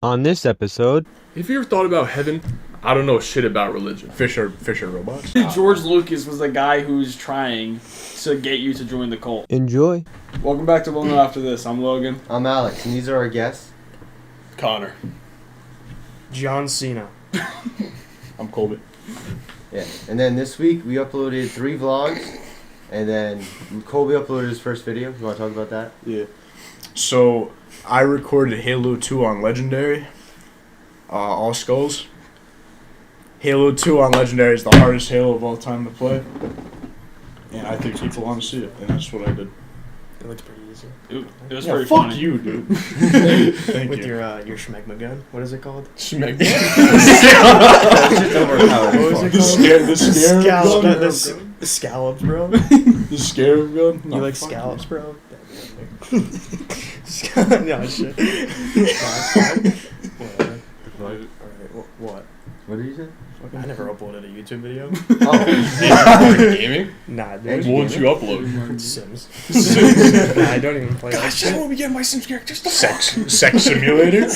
On this episode, Have you ever thought about heaven? I don't know shit about religion. Fish are robots. George Lucas was the guy who's trying to get you to join the cult. enjoy. Welcome back to Woman After This. I'm Logan. I'm Alex, and these are our guests. Connor. John Cena. I'm Colby. Yeah, and then this week we uploaded 3 vlogs, and then Colby uploaded his first video. You want to talk about that? Yeah. So, I recorded Halo 2 on Legendary. All skulls. Halo 2 on Legendary is the hardest Halo of all time to play. And I think people want to see it, and that's what I did. It looks pretty easy. It was Yeah, pretty fuck funny. you, dude. Thank With you. your Schmegma gun. What is it called? Schmeck. What was it The called? scarab Scallops, gun? the scallops, bro. The scarab gun? You No, like fuck scallops, you. bro? No, shit. Whatever. Alright, what? What did you say? I never uploaded a YouTube video. Oh, Gaming? Nah, And dude. What would you upload? Sims. Nah, I don't even play that shit. want to get my Sims character. Sex simulator?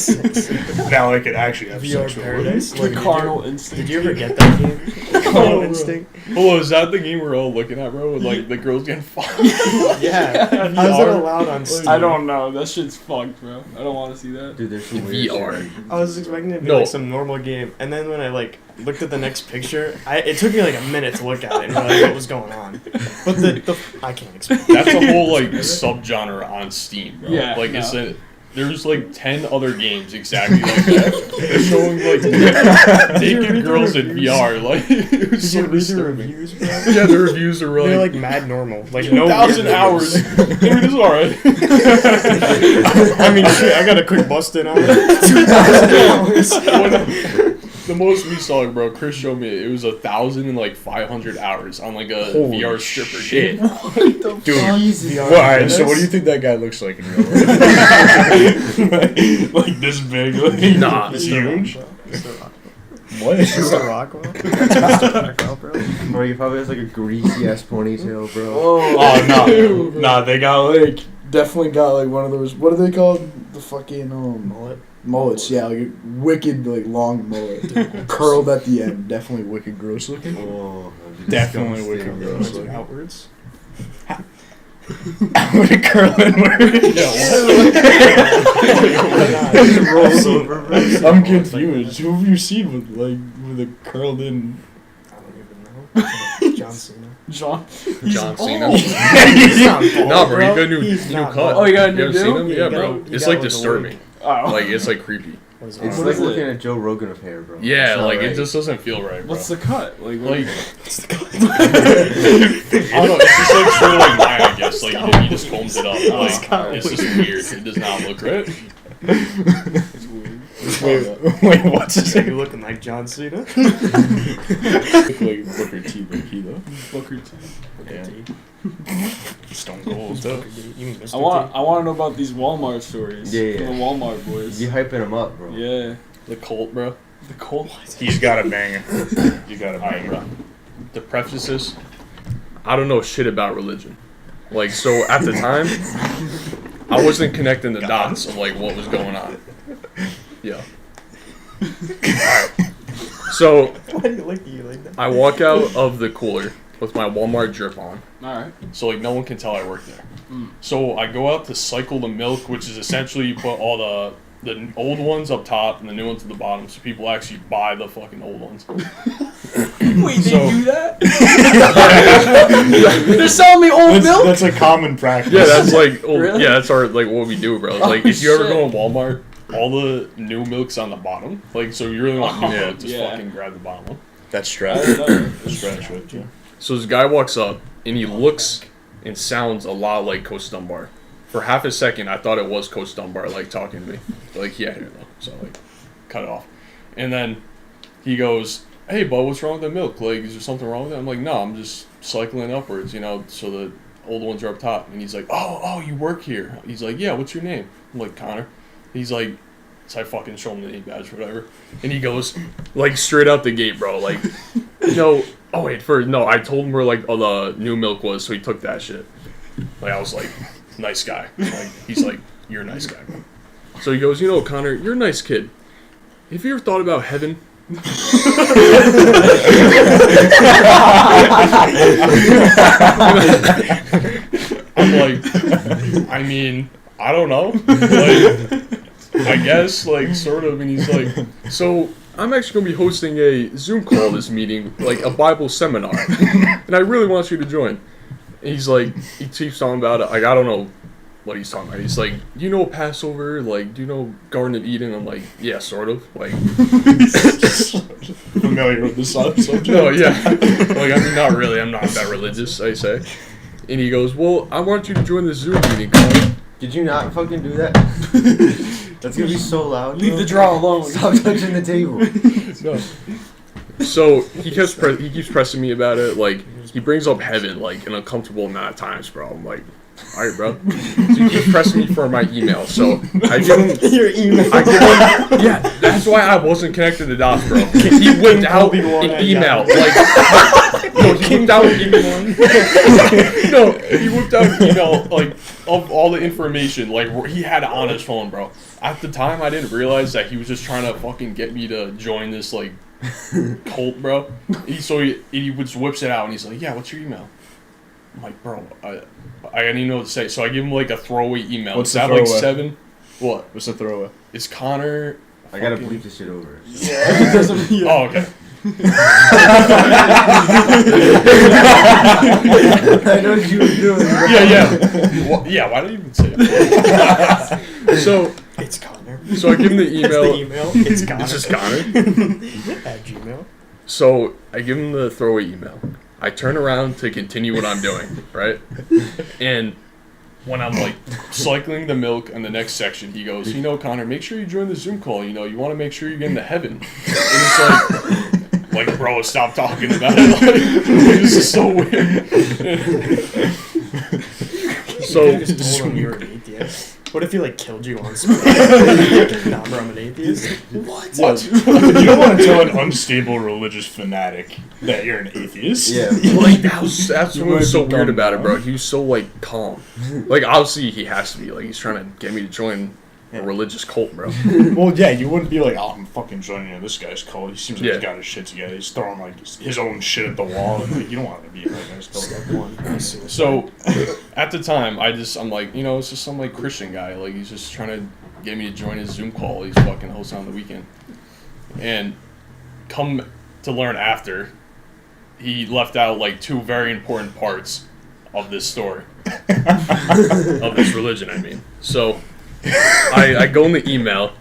Now I could actually have VR sex with Paradise. women. The Carnal Instinct. Did you ever get that game? Carnal bro. Instinct. Hello, is that the game we're all looking at, bro? With like the girls getting fucked? Yeah. How's it allowed on Steam? I don't know. That shit's fucked, bro. I don't want to see that. dude, there's some weird VR. shit. I was expecting it to be No. like some normal game, and then when I looked at the next picture, it took me like a minute to look at it and realize what was going on. But the I can't explain. That's a whole like subgenre on Steam, bro. Yeah, Like it's no. there's like 10 other games exactly like that. Showing like naked girls in VR. Like it was Did so you read the disturbing. reviews, bro? Yeah, the reviews are really They're like mad normal, like no 2,000 weird hours. reviews. Dude, it's alright. I mean, shit, I got a quick bust in on it. 2,000 hours. The most we saw, bro. Chris showed me it was 1,500 hours on like a Holy VR stripper shit. game. Dude, Jesus. VR. well, alright, so what do you think that guy looks like in real life? like this big, like Nah. huge. Mr. Rockwell. What? Mr. Rockwell. Mr. Rockwell, bro. Bro, he probably has like a greasy ass ponytail, bro. Oh no, nah, they got like definitely got like one of those. What are they called? The fucking Mullet. mullets. Yeah, like a wicked like long mullet, curled at the end. Definitely wicked gross looking. Oh, Definitely disgusting, wicked bro. gross. Pointing outwards. With a curl inward. Just rolls over, bro. I'm confused. Who have you seen with a curled in? I don't even know. John Cena. John. John Cena. He's not bald, No, bro, you got a new He's cut. not bald. Oh, you got a new ever seen dude? him? Yeah, Yeah, you bro. gotta- you It's gotta like look disturbing. Oh. Like it's like creepy. What is It's it? like is looking it? at Joe Rogan of hair, bro. Yeah, It's not like right. it just doesn't feel right, bro. What's the cut? Like, what Like, What's the color? I don't know. It's just like sort of like mine, I guess. Like he just combs it up. Like it's just weird. It does not look right. it's weird. Wait, what's his You name? looking like John Cena? Look like Booker T. Loki though. Booker T. Yeah. T. Stone Cold though. You mean Mr. I want T? to know about these Walmart stories. Yeah, yeah. From the Walmart boys. You hyping him up, bro. Yeah. The cult, bro. The cult. He's got a banger. He's got a Alright, banger. bro. To preface this, I don't know shit about religion. Like, so at the time, I wasn't connecting the dots of like what was going on. Yeah. Alright. So Why do you like you like that? I walk out of the cooler with my Walmart drip on. Alright. So like no one can tell I work there. Mm. So I go out to cycle the milk, which is essentially you put all the old ones up top and the new ones at the bottom, so people actually buy the fucking old ones. Wait, they So- do that? They're selling me old milk? That's a common practice. Yeah, that's like Really? yeah, that's our like what we do, bro. Oh, Like if you ever shit. go in Walmart, all the new milk's on the bottom. Like so you really want new Oh, milk, just yeah. fucking grab the bottom one. That's trash. That's trash, right? Yeah. So this guy walks up and he looks and sounds a lot like Coach Dunbar. For half a second, I thought it was Coach Dunbar, like, talking to me. Like, he had hair, though, so, like, cut it off. And then he goes, hey, bud, what's wrong with the milk? Like, is there something wrong with it? I'm like, no, I'm just cycling upwards, you know, so the old ones are up top. And he's like, oh, you work here. He's like, yeah, what's your name? I'm like, Connor. He's like, so I fucking show him the name badge or whatever. And he goes, like, straight out the gate, bro, like, no, oh, wait, first, no, I told him where, like, all the new milk was, so he took that shit. Like, I was like, nice guy. Like, he's like, you're a nice guy, bro. So he goes, you know, Connor, you're a nice kid. Have you ever thought about heaven? I'm like, I mean, I don't know. Like, I guess, like, sort of. And he's like, so I'm actually going to be hosting a Zoom call this meeting, like a Bible seminar. And I really want you to join. And he's like, he keeps talking about it. Like, I don't know what he's talking about. He's like, do you know Passover? Like, do you know Garden of Eden? I'm like, yeah, sort of. Like, familiar with the subject. no, yeah. Like, I mean, not really. I'm not that religious, I say. And he goes, well, I want you to join the Zoom meeting, Colby. Did you not fucking do that? That's gonna be so loud. Leave bro. the draw alone. Stop touching the table. No. So he keeps pressing me about it. Like, he brings up heaven like an uncomfortable amount of times, bro. I'm like, all right, bro. So he keeps pressing me for my email. So I give him Your email. yeah, that's why I wasn't connected to dots, bro. He whipped out an email. Like, no, he whipped out an email. No, he whipped out an email like of all the information. Like, he had it on his phone, bro. At the time, I didn't realize that he was just trying to fucking get me to join this like cult, bro. He just whips it out and he's like, yeah, what's your email? I'm like, bro, I didn't know what to say. So I give him like a throwaway email. What's It's the at like throwaway? 7. What? What's the throwaway? It's Connor. I gotta fucking- bleep this shit over. It doesn't. Yeah. Oh, okay. I know what you were doing. Bro. Yeah. Why did you even say it? So It's Connor. I give him the email. That's the email. It's Connor. It's just Connor. At Gmail. So I give him the throwaway email. I turn around to continue what I'm doing, right? And when I'm like cycling the milk in the next section, he goes, you know, Connor, make sure you join the Zoom call. You know, you want to make sure you get into heaven. And it's like, bro, stop talking about it. Like, this is so weird. So So you just told him you were an atheist. What if he like killed you on spot? Nah, bro, I'm an atheist. What? You don't want to tell an unstable religious fanatic that you're an atheist. Yeah. like that's You what was so might be weird dumb, about it, bro. bro. He was so like calm. Like obviously he has to be like he's trying to get me to join a religious cult, bro. Well, yeah, you wouldn't be like, oh, I'm fucking joining this guy's cult. He seems like Yeah. he's got his shit together. He's throwing like his own shit at the wall, and like you don't want to be like this. So at the time, I'm like, you know, it's just some like Christian guy. Like he's just trying to get me to join his Zoom call. He's fucking hosting on the weekend, and come to learn after, he left out like 2 very important parts of this story of this religion. I mean, so. I go in the email.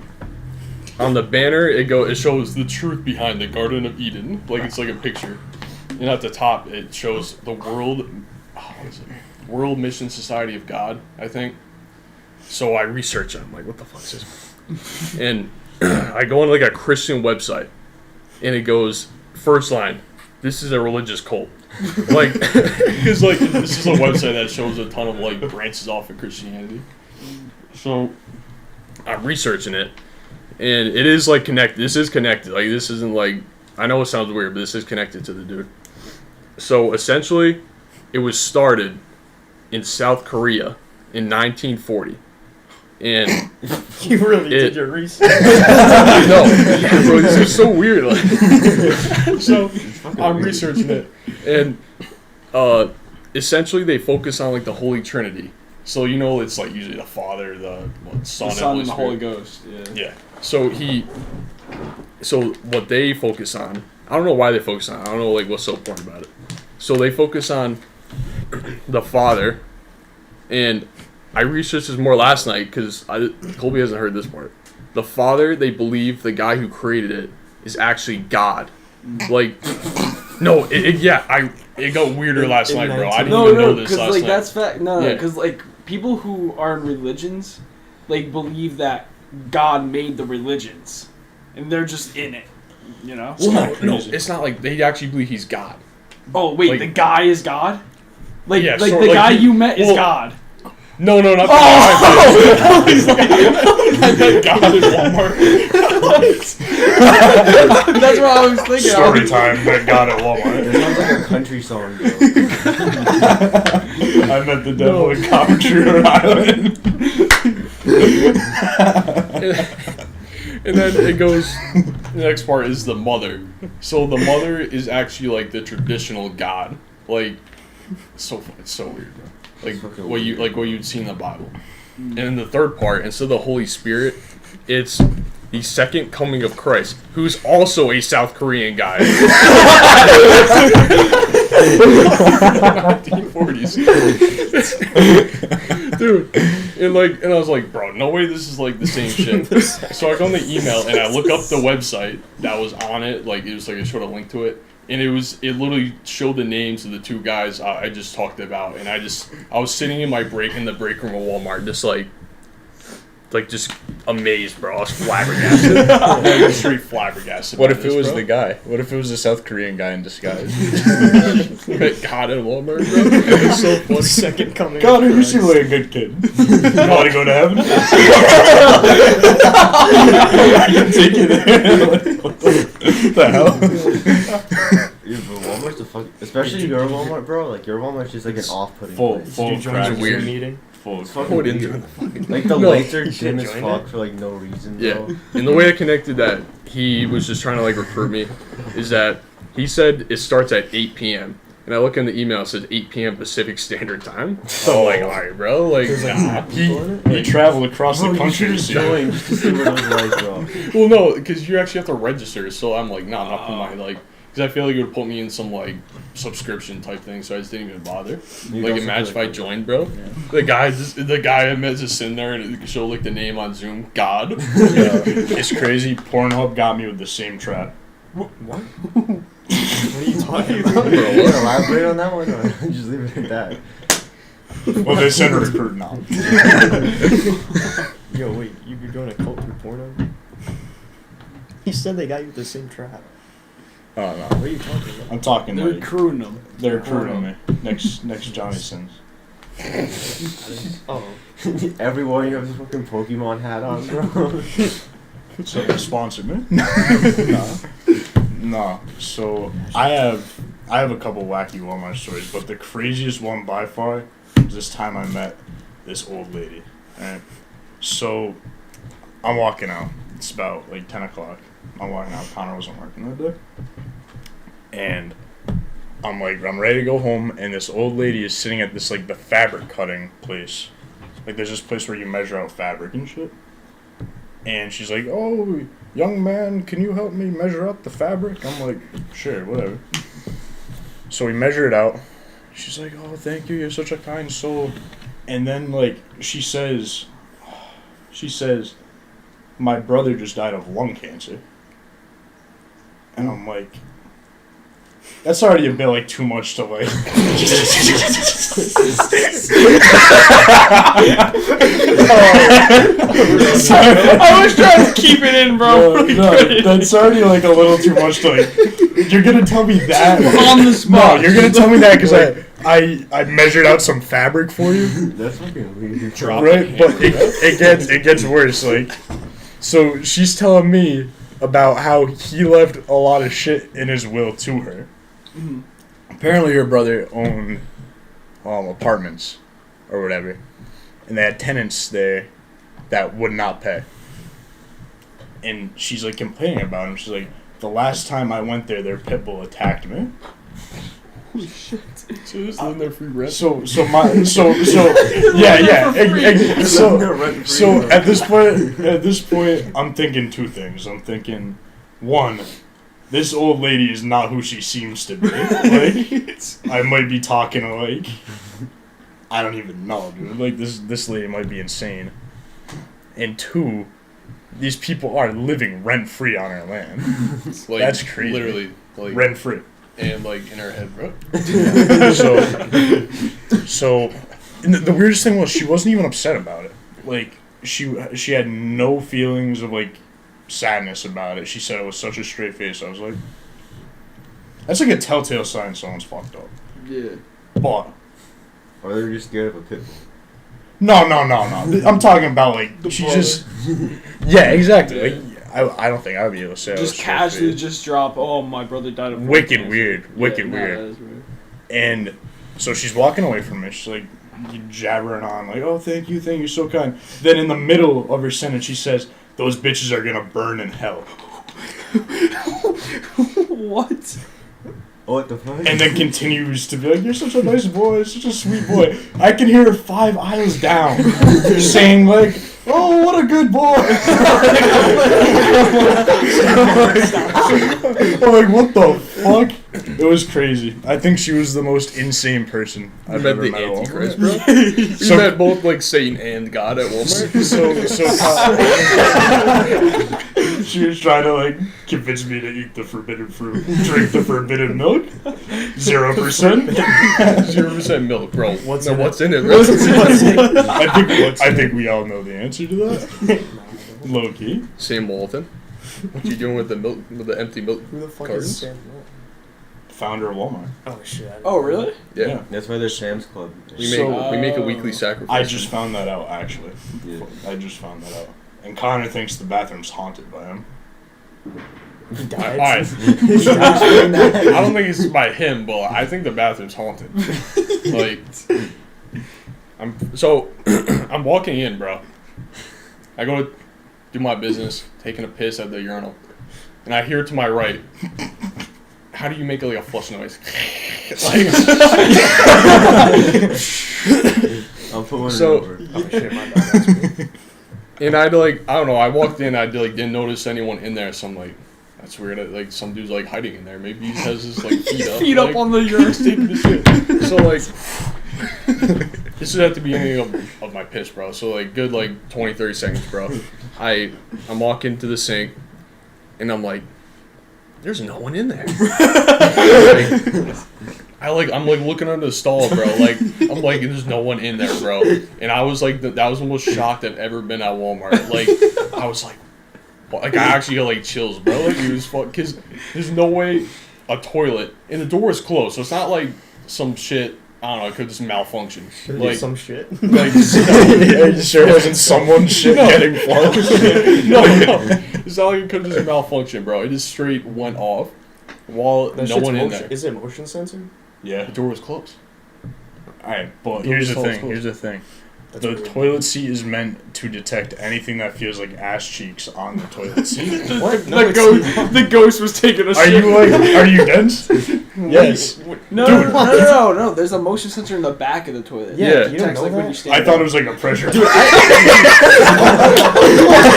On the banner, it shows the truth behind the Garden of Eden. Like it's like a picture. And at the top, it shows the World Mission Society of God, I think. So I research it. I'm like, what the fuck is this? And I go on like a Christian website. And it goes, first line, this is a religious cult. Like, because like this is a website that shows a ton of like branches off of Christianity. So I'm researching it, and it is like connected. This is connected. Like this isn't like, I know it sounds weird, but this is connected to the dude. So essentially, it was started in South Korea in 1940, and You really did your research. no, yeah, bro, this is so weird. Like, so I'm researching it, and essentially they focus on like the Holy Trinity. So you know it's like usually the Father, the Son, and the Holy Holy Spirit. Ghost. Yeah. Yeah. So what they focus on, I don't know why they focus on it. I don't know like what's so important about it. So they focus on the Father, and I researched this more last night because Colby hasn't heard this part. The Father, they believe the guy who created it is actually God. Like, no, it got weirder last night, bro. I didn't even know this last like night. that's fact. No, Yeah. because like people who are in religions, like believe that God made the religions, and they're just in it. You know? Well, no, it's not like they actually believe he's God. Oh wait, like- the guy is God. Like Yeah, like sort the like guy he- you met is well- God. No, not the guy. He's like, I met God in Walmart. That's what I was thinking. Story time that got at Walmart. That sounds like a country song, bro. I met the devil in Coventry, Rhode Island. And then it goes, the next part is the mother. So the mother is actually like the traditional god. Like, it's so weird, bro. Like what you'd see in the Bible. And in the third part, instead of the Holy Spirit, it's the second coming of Christ, who's also a South Korean guy. 1940s. Dude. And I was like, bro, no way this is like the same shit. So I go on the email and I look up the website that was on it. Like it was like it showed a link to it. And it literally showed the names of the two guys I just talked about. And I was sitting in the break room of Walmart, just amazed, bro. I was flabbergasted. Like, straight flabbergasted. What if it was the guy? What if it was a South Korean guy in disguise? God in Walmart, bro. It's so funny. Second coming. God, you seem like a good kid. You want to go to heaven? I can take you there. What the hell? Yeah, but Walmart's a fuck. Especially your Walmart, bro. Like your Walmart's just like an off-putting place. Did you join crap. the Weird meeting? Full. It's fucking weird. Like the No. lights are You dim should as join fuck it. for like no reason, bro. Yeah. And the way I connected that he was just trying to like recruit me is that he said it starts at 8 p.m. And I look in the email, it says 8 p.m. Pacific Standard Time. So I'm like, alright, bro. Like, nah. He traveled across the country to see Join it. just to see what it was like, bro. Well, no, because you actually have to register. So I'm like, nah, I'm not putting my, like, because I feel like it would put me in some, like, subscription type thing. So I just didn't even bother. Like, imagine if I joined, bro. Yeah. The guy I met just sitting there and it showed, like, the name on Zoom. God. It's crazy. Pornhub got me with the same trap. What? What are you talking about? Bro, what? Elaborate on that one, or just leave it at that. Well, they sent a recruit now. Yo, wait, you could go to cult through porno? He said they got you with the same trap. Oh no, What are you talking about? I'm talking They're like recruiting them. they're recruiting me. Next Johnny Sins. Oh. Everyone, you have this fucking Pokemon hat on, bro. So they sponsored me. No. So I have a couple wacky Walmart stories, but the craziest one by far was this time I met this old lady. Right? So I'm walking out. It's about like 10 o'clock. I'm walking out. Connor wasn't working that day. And I'm ready to go home, and this old lady is sitting at this like the fabric cutting place. Like there's this place where you measure out fabric and shit. And she's like, "Oh, young man, can you help me measure out the fabric?" I'm like, "Sure, whatever." So we measure it out. She's like, "Oh, thank you, you're such a kind soul." And then like she says, "My brother just died of lung cancer." And I'm like, that's already a bit like too much to like. I was trying to keep it in, bro. No, that's already like a little too much to like. You're gonna tell me that On the spot. No, you're gonna tell me that because I measured out some fabric for you. That's fucking weird. Right, but it gets worse. Like, so she's telling me about how he left a lot of shit in his will to her. Mhm. Apparently, her brother owned apartments or whatever, and they had tenants there that would not pay. And she's like complaining about him. She's like, "The last time I went there, their pit bull attacked me." Holy shit. So just living there free rent. So at this point, I'm thinking two things. I'm thinking, one, this old lady is not who she seems to be. Like, I might be talking to like, I don't even know, dude. Like this lady might be insane. And two, these people are living rent free on our land. Like, that's crazy. Literally, like Rent free. and like in her head, bro. So, and the weirdest thing was she wasn't even upset about it. Like she had no feelings of like sadness about it. She said it with such a straight face. I was like, that's like a telltale sign someone's fucked up. Yeah. But Or they're just scared of a pit bull. no. I'm talking about like she just. Yeah, exactly. Yeah. Like I don't think I would be able to say. Just casually just drop, "Oh, my brother died of Wicked cancer." weird. Wicked Yeah, weird. that is weird. And so she's walking away from me. She's like jabbering on, like, "Oh, thank you, so kind." Then in the middle of her sentence, she says, those bitches are gonna burn in hell. What? What the fuck? And then continues to be like, you're such a nice boy, such a sweet boy. I can hear her 5 aisles down saying like, oh, what a good boy. I'm like, what the fuck? It was crazy. I think she was the most insane person I I've met ever the met. Antichrist, bro. So- We met both like Satan and God at Walmart. So she was trying to like convince me to eat the forbidden fruit, drink the forbidden milk. 0%. 0% milk, bro. What's What's in in it, bro? I think we all know the answer to that. Low key. Sam Walton. What you doing with the milk? With the empty milk? Who the fuck Cartons? is Sam? Founder of Walmart. Oh shit. I didn't Oh know really? Yeah. That's why there's Sam's Club. We So- make a weekly sacrifice. I just found that out actually. Yeah. I just found that out. And Connor thinks the bathroom's haunted by him. He Alright. died. I don't think it's by him, but I think the bathroom's haunted. Like, I'm walking in, bro. I go to do my business, taking a piss at the urinal, and I hear to my right. How do you make like a flush noise? Like, I'll put one So- over. Oh shit, my bad. That's me. and I don't know. I walked in, didn't notice anyone in there, so I'm like, that's weird. Like some dude's like hiding in there. Maybe he has his like feet up. Feet up on the urine. taking the shit. So like, this is at the beginning of my piss, bro. So like, good like 20-30 seconds, bro. I'm walking to the sink, and I'm like, there's no one in there. I'm looking under the stall, bro. Like I'm like, there's no one in there, bro. And I was like, that was the most shocked I've ever been at Walmart. Like I was like, what? Like I actually got like chills, bro. Like it was fun because there's no way a toilet and the door is closed, so it's not like some shit. I don't know. It could just malfunction. Could Like do some shit. like Are you sure it wasn't someone's shit getting flushed? no. It's not like it could just malfunction, bro. It just straight went off while That no shit's one in motion. there. Is it motion sensor? Yeah. The door was closed. Alright, but Door here's was the closed, thing. closed. Here's the thing. That's The weird. toilet seat is meant to detect anything that feels like ass cheeks on the toilet seat. What? No, The it's ghost, not. the ghost was taking a Are shit. you like? Are you dense? Yes. No, Dude. no. There's a motion sensor in the back of the toilet. Yeah, you don't Detects, know like, when that? you stand I thought up. it was like a pressure.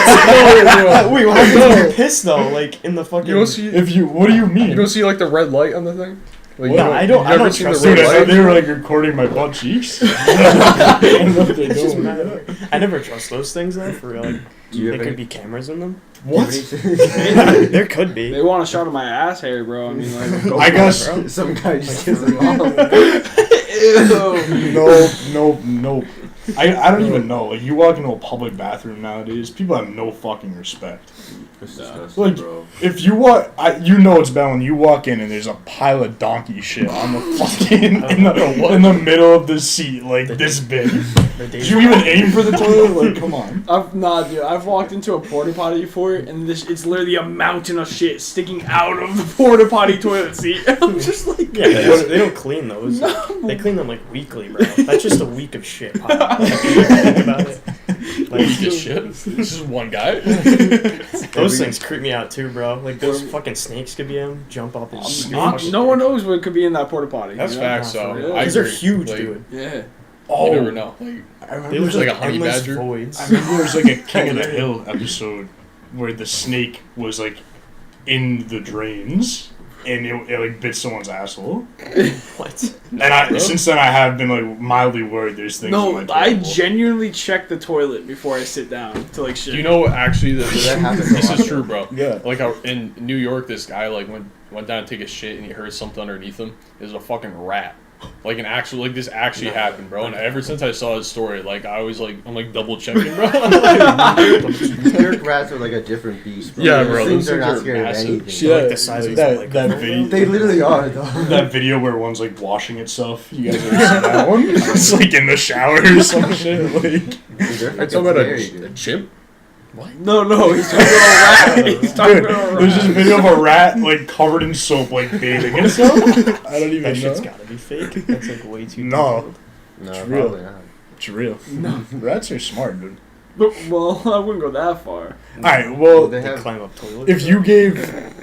Wait, what happens when you're pissed though? Like in the fucking. You don't see. What do you mean? You don't see like the red light on the thing. Like, What? you No, I you don't ever trust seen the Dude, red I thought light? they were like recording my butt cheeks. I don't know if they It's just do. mad. I never trust those things though. For real, like, Do you there have could any? be cameras in them. What? There could be. They want a shot of my ass hair, bro. I mean, like, go I for it, guess- bro. Some guy just gets it off. Ew. No. I don't even know. Like you walk into a public bathroom nowadays, people have no fucking respect. It's Like, disgusting, bro. If you walk, you know it's bad when you walk in and there's a pile of donkey shit on the fucking in the middle of the seat, like this big. Did you even aim for the toilet? Like, come on. Dude. I've walked into a porta potty before, and it's literally a mountain of shit sticking out of the porta potty toilet seat. I'm just like, Yeah, they don't clean those. They clean them like weekly, bro. That's just a week of shit. Think about it. Like, Like this shit. This is one guy. those things creep me out too, bro. Like those fucking snakes could be in them, jump up and just no one knows what could be in that porta potty. That's you know? facts, though. real. I Because they're agree. huge, Like, dude. Yeah. Oh, You never know. Like, I They remember, look It's like like a honey endless badger. voids. I remember there was like a King of the Hill episode where the snake was like in the drains and it like bit someone's asshole. What? And since then I have been like mildly worried there's things. No, in my I toilet bowl. genuinely check the toilet before I sit down to like shit. do you know actually that That happens a this lot. is true, bro? Yeah. Like in New York, this guy like went down to take a shit and he heard something underneath him. It was a fucking rat. Like an actual, like this actually happened, bro. And ever since I saw his story, like I always like I'm like double checking, bro. New York rats are like a different beast, bro. Yeah, Those bro, things those are not things are scared of massive. anything. See They're like the size of that, like that a video. They literally are, though. That video where one's like washing itself. You guys ever seen that one? It's like in the shower or some shit. Like Dude, they're I fucking talking about scary, a dude. chimp. No, he's talking about a rat. He's talking Dude, about a there's this rat. video of a rat like covered in soap, like bathing itself. I don't even That know. shit's gotta be fake. That's like way too. No. detailed. No, It's real. probably not. It's real. No. Rats are smart, dude. Well, I wouldn't go that far. Alright, well, They They have- climb up toilets. if you gave...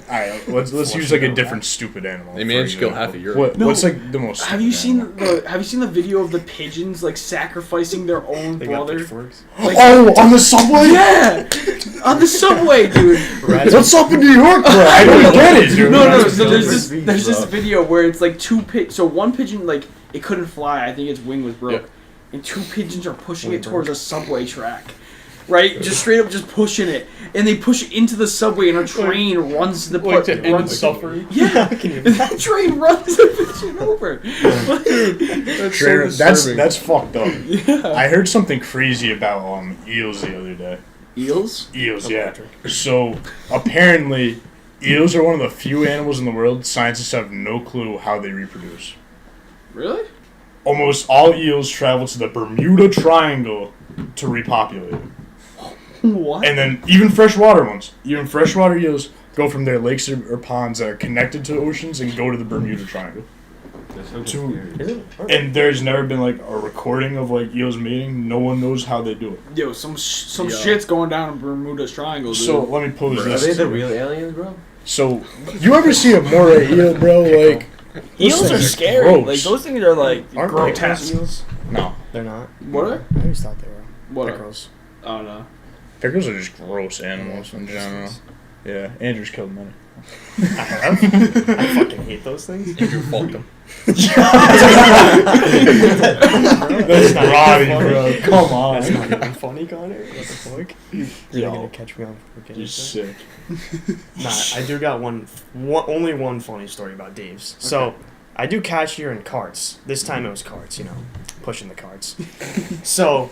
Alright, let's Flush use like it a out. different stupid animal. They managed to kill half of Europe. No. What's like the most Have you stupid seen animal? the video of the pigeons like sacrificing their own They got brother? pitchforks. Like, Oh, on the subway? yeah, on the subway, dude. What's up in New York, bro? I don't get it, dude. No, That's so there's Gilbert's this Beach, bro. video where it's like so one pigeon like it couldn't fly. I think its wing was broke, Yep. and two pigeons are pushing it towards a subway track, right? Just straight up, just pushing it, and they push it into the subway, and a train runs the Like to end runs suffering. Yeah, and that train runs the pigeon over. That's so Trainer, disturbing. that's fucked up. Yeah. I heard something crazy about eels the other day. Eels? Eels, yeah. So apparently, eels are one of the few animals in the world scientists have no clue how they reproduce. Really? Almost all eels travel to the Bermuda Triangle to repopulate. What? And then even freshwater ones, even freshwater eels go from their lakes or ponds that are connected to oceans and go to the Bermuda Triangle. That's so Two- weird. Is it? And there's never been like a recording of like eels mating. No one knows how they do it. Yo, some Yeah. shit's going down in Bermuda's Triangle, dude. So let me pose Are this. they to the you. real aliens, bro? So you ever see a moray eel, bro? Like Eels those are things scary. gross. Like those things are like Aren't grotesque. eels? No, They're not. What are? I always thought they were. What are? Pickles. Oh no. pickles are just gross animals in general. Yeah, Andrew's killed many. I have. I fucking hate those things. Andrew fucked them. That's naughty, bro. Come on. That's not even funny, Connor. What the fuck? You're really Yo. gonna catch me on fucking You're sick. Nah, I do got only one funny story about Dave's. So, I do cashier in carts. This time it was carts, pushing the carts. So,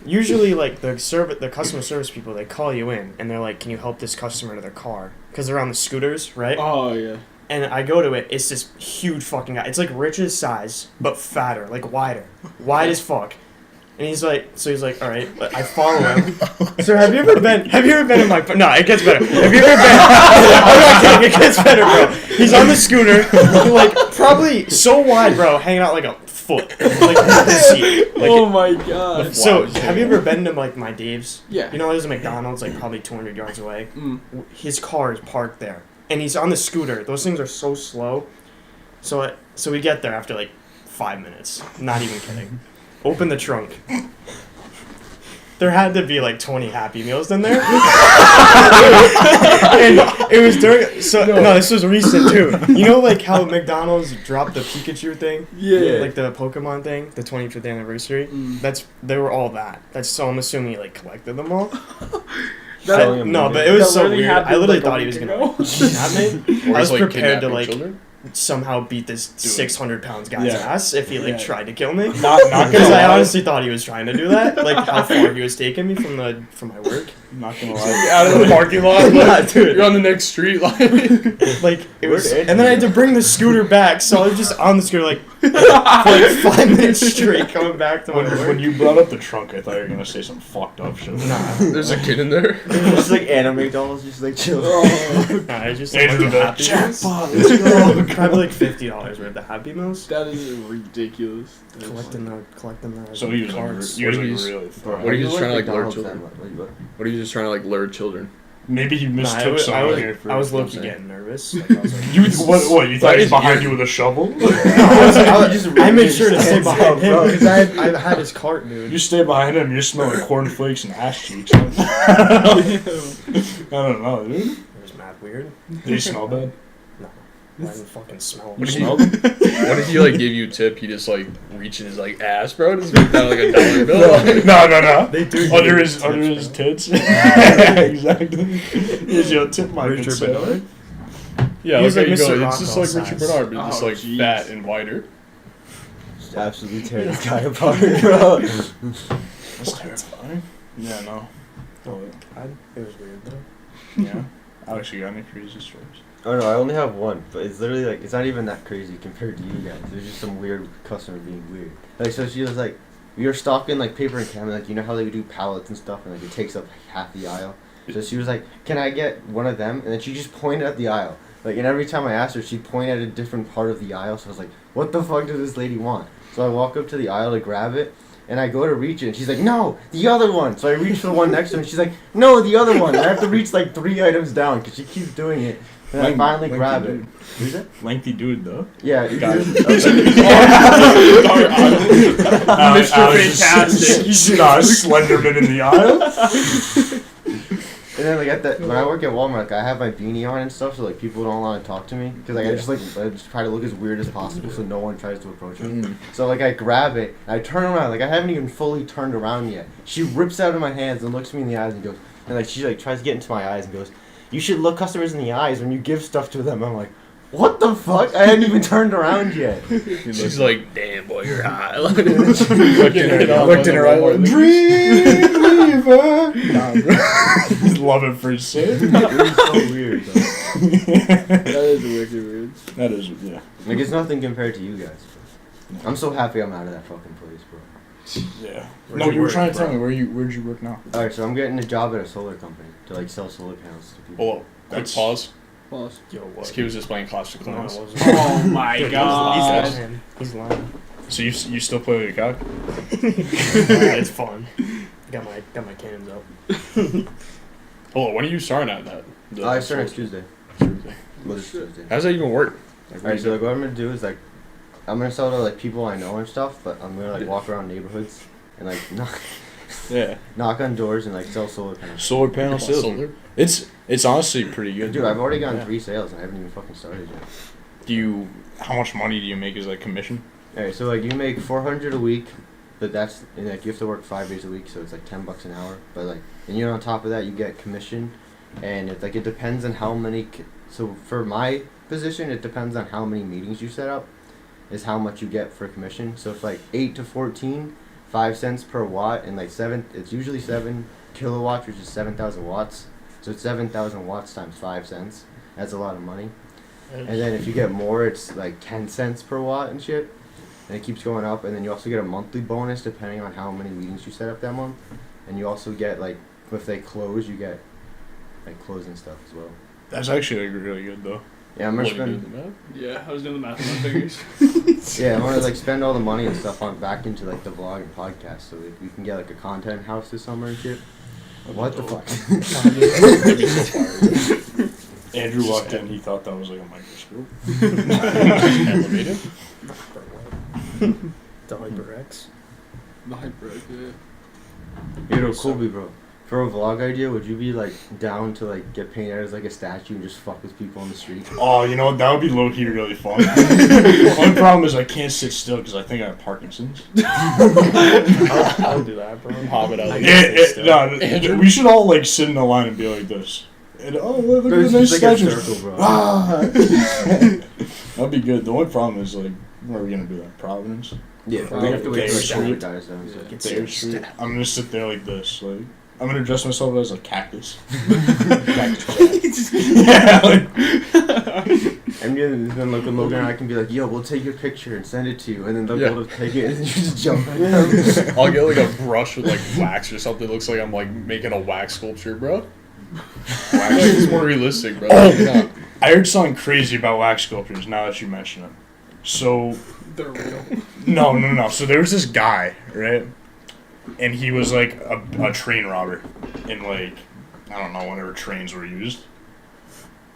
usually like the customer service people, they call you in and they're like, "Can you help this customer to their car?" Because they're on the scooters, right? Oh yeah. And I go to it, it's this huge fucking guy. It's like Rich's size, but fatter, like wider. Wide as fuck. And he's like, all right, I follow him. So have you ever been in my, no, it gets better. Have you ever been, I'm not kidding, it gets better, bro. He's on the scooter, like, probably so wide, bro, hanging out like a foot, like the seat. Like, Oh my god. so, have you ever been to, like, my Dave's? Yeah. You know, there's a McDonald's, like, probably 200 yards away. Mm. His car is parked there. And he's on the scooter. Those things are so slow. So we get there after, like, 5 minutes. Not even kidding. Open the trunk. There had to be, like, 20 Happy Meals in there. And it was during... So, no, this was recent, too. You know, like, how McDonald's dropped the Pikachu thing? Yeah. Like, the Pokemon thing? The 25th anniversary? Mm. They were all that. So I'm assuming he, like, collected them all. That- No, but it was that so literally weird. happened, I literally like, a thought he was week gonna ago. kidnap me. Or I was he's, like, prepared to kidnapping like children. somehow beat this 600 pounds guy's Yeah. ass if he like Yeah. tried to kill me. Not Because gonna I lie. honestly thought he was trying to do that. Like how far he was taking me from my work. Not gonna lie. Out of the parking lot, Yeah, like, dude. you're on the next street, like. Like it was, Where'd and then I had to bring the scooter back. So I was just on the scooter like for like 5 minutes straight coming back to my When work. you brought up the trunk, I thought you were gonna say some fucked up shit. Nah, There's a kid in there. Just like anime dolls, just like chill. nah, I just Andrew like the Happy Meals. jackpot. Let's go. Probably like $50 worth of Happy Meals. That is ridiculous. Collecting the So he was cards. he was What like do you- really. What are you just trying to, like, lure McDonald's children? that much? What? What are you just trying to like lure children? Maybe he Nah, mistook someone here for. I was you know low-key what I'm saying? getting nervous. Like, I was like, You what? You thought he was That is behind weird. you with a shovel? I made sure to stay behind him because I had his cart, dude. You stay behind him, you smell like cornflakes and ass cheeks. I don't know, dude. It was mad weird. Did he smell bad? I didn't fucking smell You it. smelled? What if he like gave you a tip? He just like reach in his like ass, bro. Just make that like a dollar bill. No. They do Under give his tips, tits. Exactly. Here's your tip, my good Richard sir. Bernard? Yeah, He's look like how you Mr. go. It's just Rockwell like Richard size. Bernard, but just Oh, like jeez. fat and wider. Just absolutely tear this guy apart, bro. That's terrifying. Yeah, no. Oh, God. It was weird, though. Yeah. Alex, you got any crazy stories? Oh no, I only have one, but it's literally like it's not even that crazy compared to you guys. There's just some weird customer being weird. Like so, she was like, we were stocking like paper and candy, like you know how they do pallets and stuff, and like it takes up half the aisle. So she was like, "Can I get one of them?" And then she just pointed at the aisle. Like, and every time I asked her, she'd point at a different part of the aisle. So I was like, "What the fuck does this lady want?" So I walk up to the aisle to grab it, And I go to reach it, and she's like, no, the other one. So I reach for the one next to her, and she's like, no, the other one. And I have to reach like 3 items down because she keeps doing it. And I finally grab it. Who's it? Lengthy dude, though. Yeah. Got it. Mr. Fantastic. He's not Slenderman in the aisle. And then like when I work at Walmart, like, I have my beanie on and stuff, so like people don't want to talk to me because like I just try to look as weird as possible so no one tries to approach me. So like I grab it, and I turn around, like I haven't even fully turned around yet. She rips out of my hands and looks me in the eyes and goes, and like she like tries to get into my eyes and goes, you should look customers in the eyes when you give stuff to them. I'm like, what the fuck? I hadn't even turned around yet. She's like, damn boy, you're hot. Looked in her eye like, Dreamweaver. Nah, bro. Love it for sale. It was so weird, though. That is wicked weird. That is, yeah. Like it's nothing compared to you guys. I'm so happy I'm out of that fucking place, bro. Yeah. Where'd No, you you were work, trying to tell bro? me where'd you work now? Alright, so I'm getting a job at a solar company to like sell solar panels to people. Hold up. Quick That's- pause. Pause. Yo, what? This kid was just playing Clash of No, Clans. it wasn't. Oh my Dude, god. He's lying. So you still play with your cock? It's fun. Got my cannons up. Hold on, when are you starting at that? I start next Tuesday. Tuesday. Well, this Tuesday. How does that even work? Like, Alright, so like what I'm gonna do is like I'm gonna sell to like people I know and stuff, but I'm gonna like walk around neighborhoods and like knock on doors and like sell solar panels. Solar panel sales. Solar? It's honestly pretty good. Dude, I've already gotten Yeah. 3 sales and I haven't even fucking started yet. How much money do you make as like commission? Alright, so like you make $400 a week, but that's and like you have to work 5 days a week, so it's like $10 an hour. But like, and you know on top of that you get commission, and it depends on how many. So for my position, it depends on how many meetings you set up, is how much you get for commission. So if like 8 to 14, 5 cents per watt, and like 7, it's usually 7 kilowatts, which is 7,000 watts. So it's 7,000 watts times 5 cents. That's a lot of money. And then if you get more, it's like 10 cents per watt and shit. And it keeps going up. And then you also get a monthly bonus depending on how many meetings you set up that month. And you also get like, if they close, you get like closing stuff as well. That's actually like really good though. Yeah, I'm gonna What, you spend. doing the math? Yeah, I was doing the math on my fingers. Yeah, I want to like spend all the money and stuff on back into like the vlog and podcast, so we can get like a content house this summer and shit. What the fuck? That'd be so fire. Andrew walked in, he thought that was like a microscope. Elevated? The HyperX. The hyper, yeah. You know, Colby, bro. For a vlog idea, would you be like down to like get painted as like a statue and just fuck with people on the street? Oh, you know what? That would be low key really fun. The only problem is I can't sit still because I think I have Parkinson's. I'll do that, bro. Muhammad Ali. No, we should all like sit in a line and be like this. And look at the nice It's like a statue. circle, bro. Ah. That'd be good. The only problem is like, where are we gonna do that? Providence? Yeah, Oh, we have to wait Thayer till the Street. dies down. So. Yeah. Thayer Street. I'm gonna sit there like this. Like I'm gonna dress myself as a cactus. Cactus Jack. Yeah, like, And then look at Logan and I can be like, yo, we'll take your picture and send it to you, and then they'll Yeah. go to take it and you just jump at them. I'll get like a brush with like wax or something. Looks like I'm like making a wax sculpture, bro. Wax is more realistic, bro. Oh. Yeah. I heard something crazy about wax sculptures. Now that you mention it, so They're real. no. So there was this guy, right? And he was like a train robber in like, I don't know, whenever trains were used.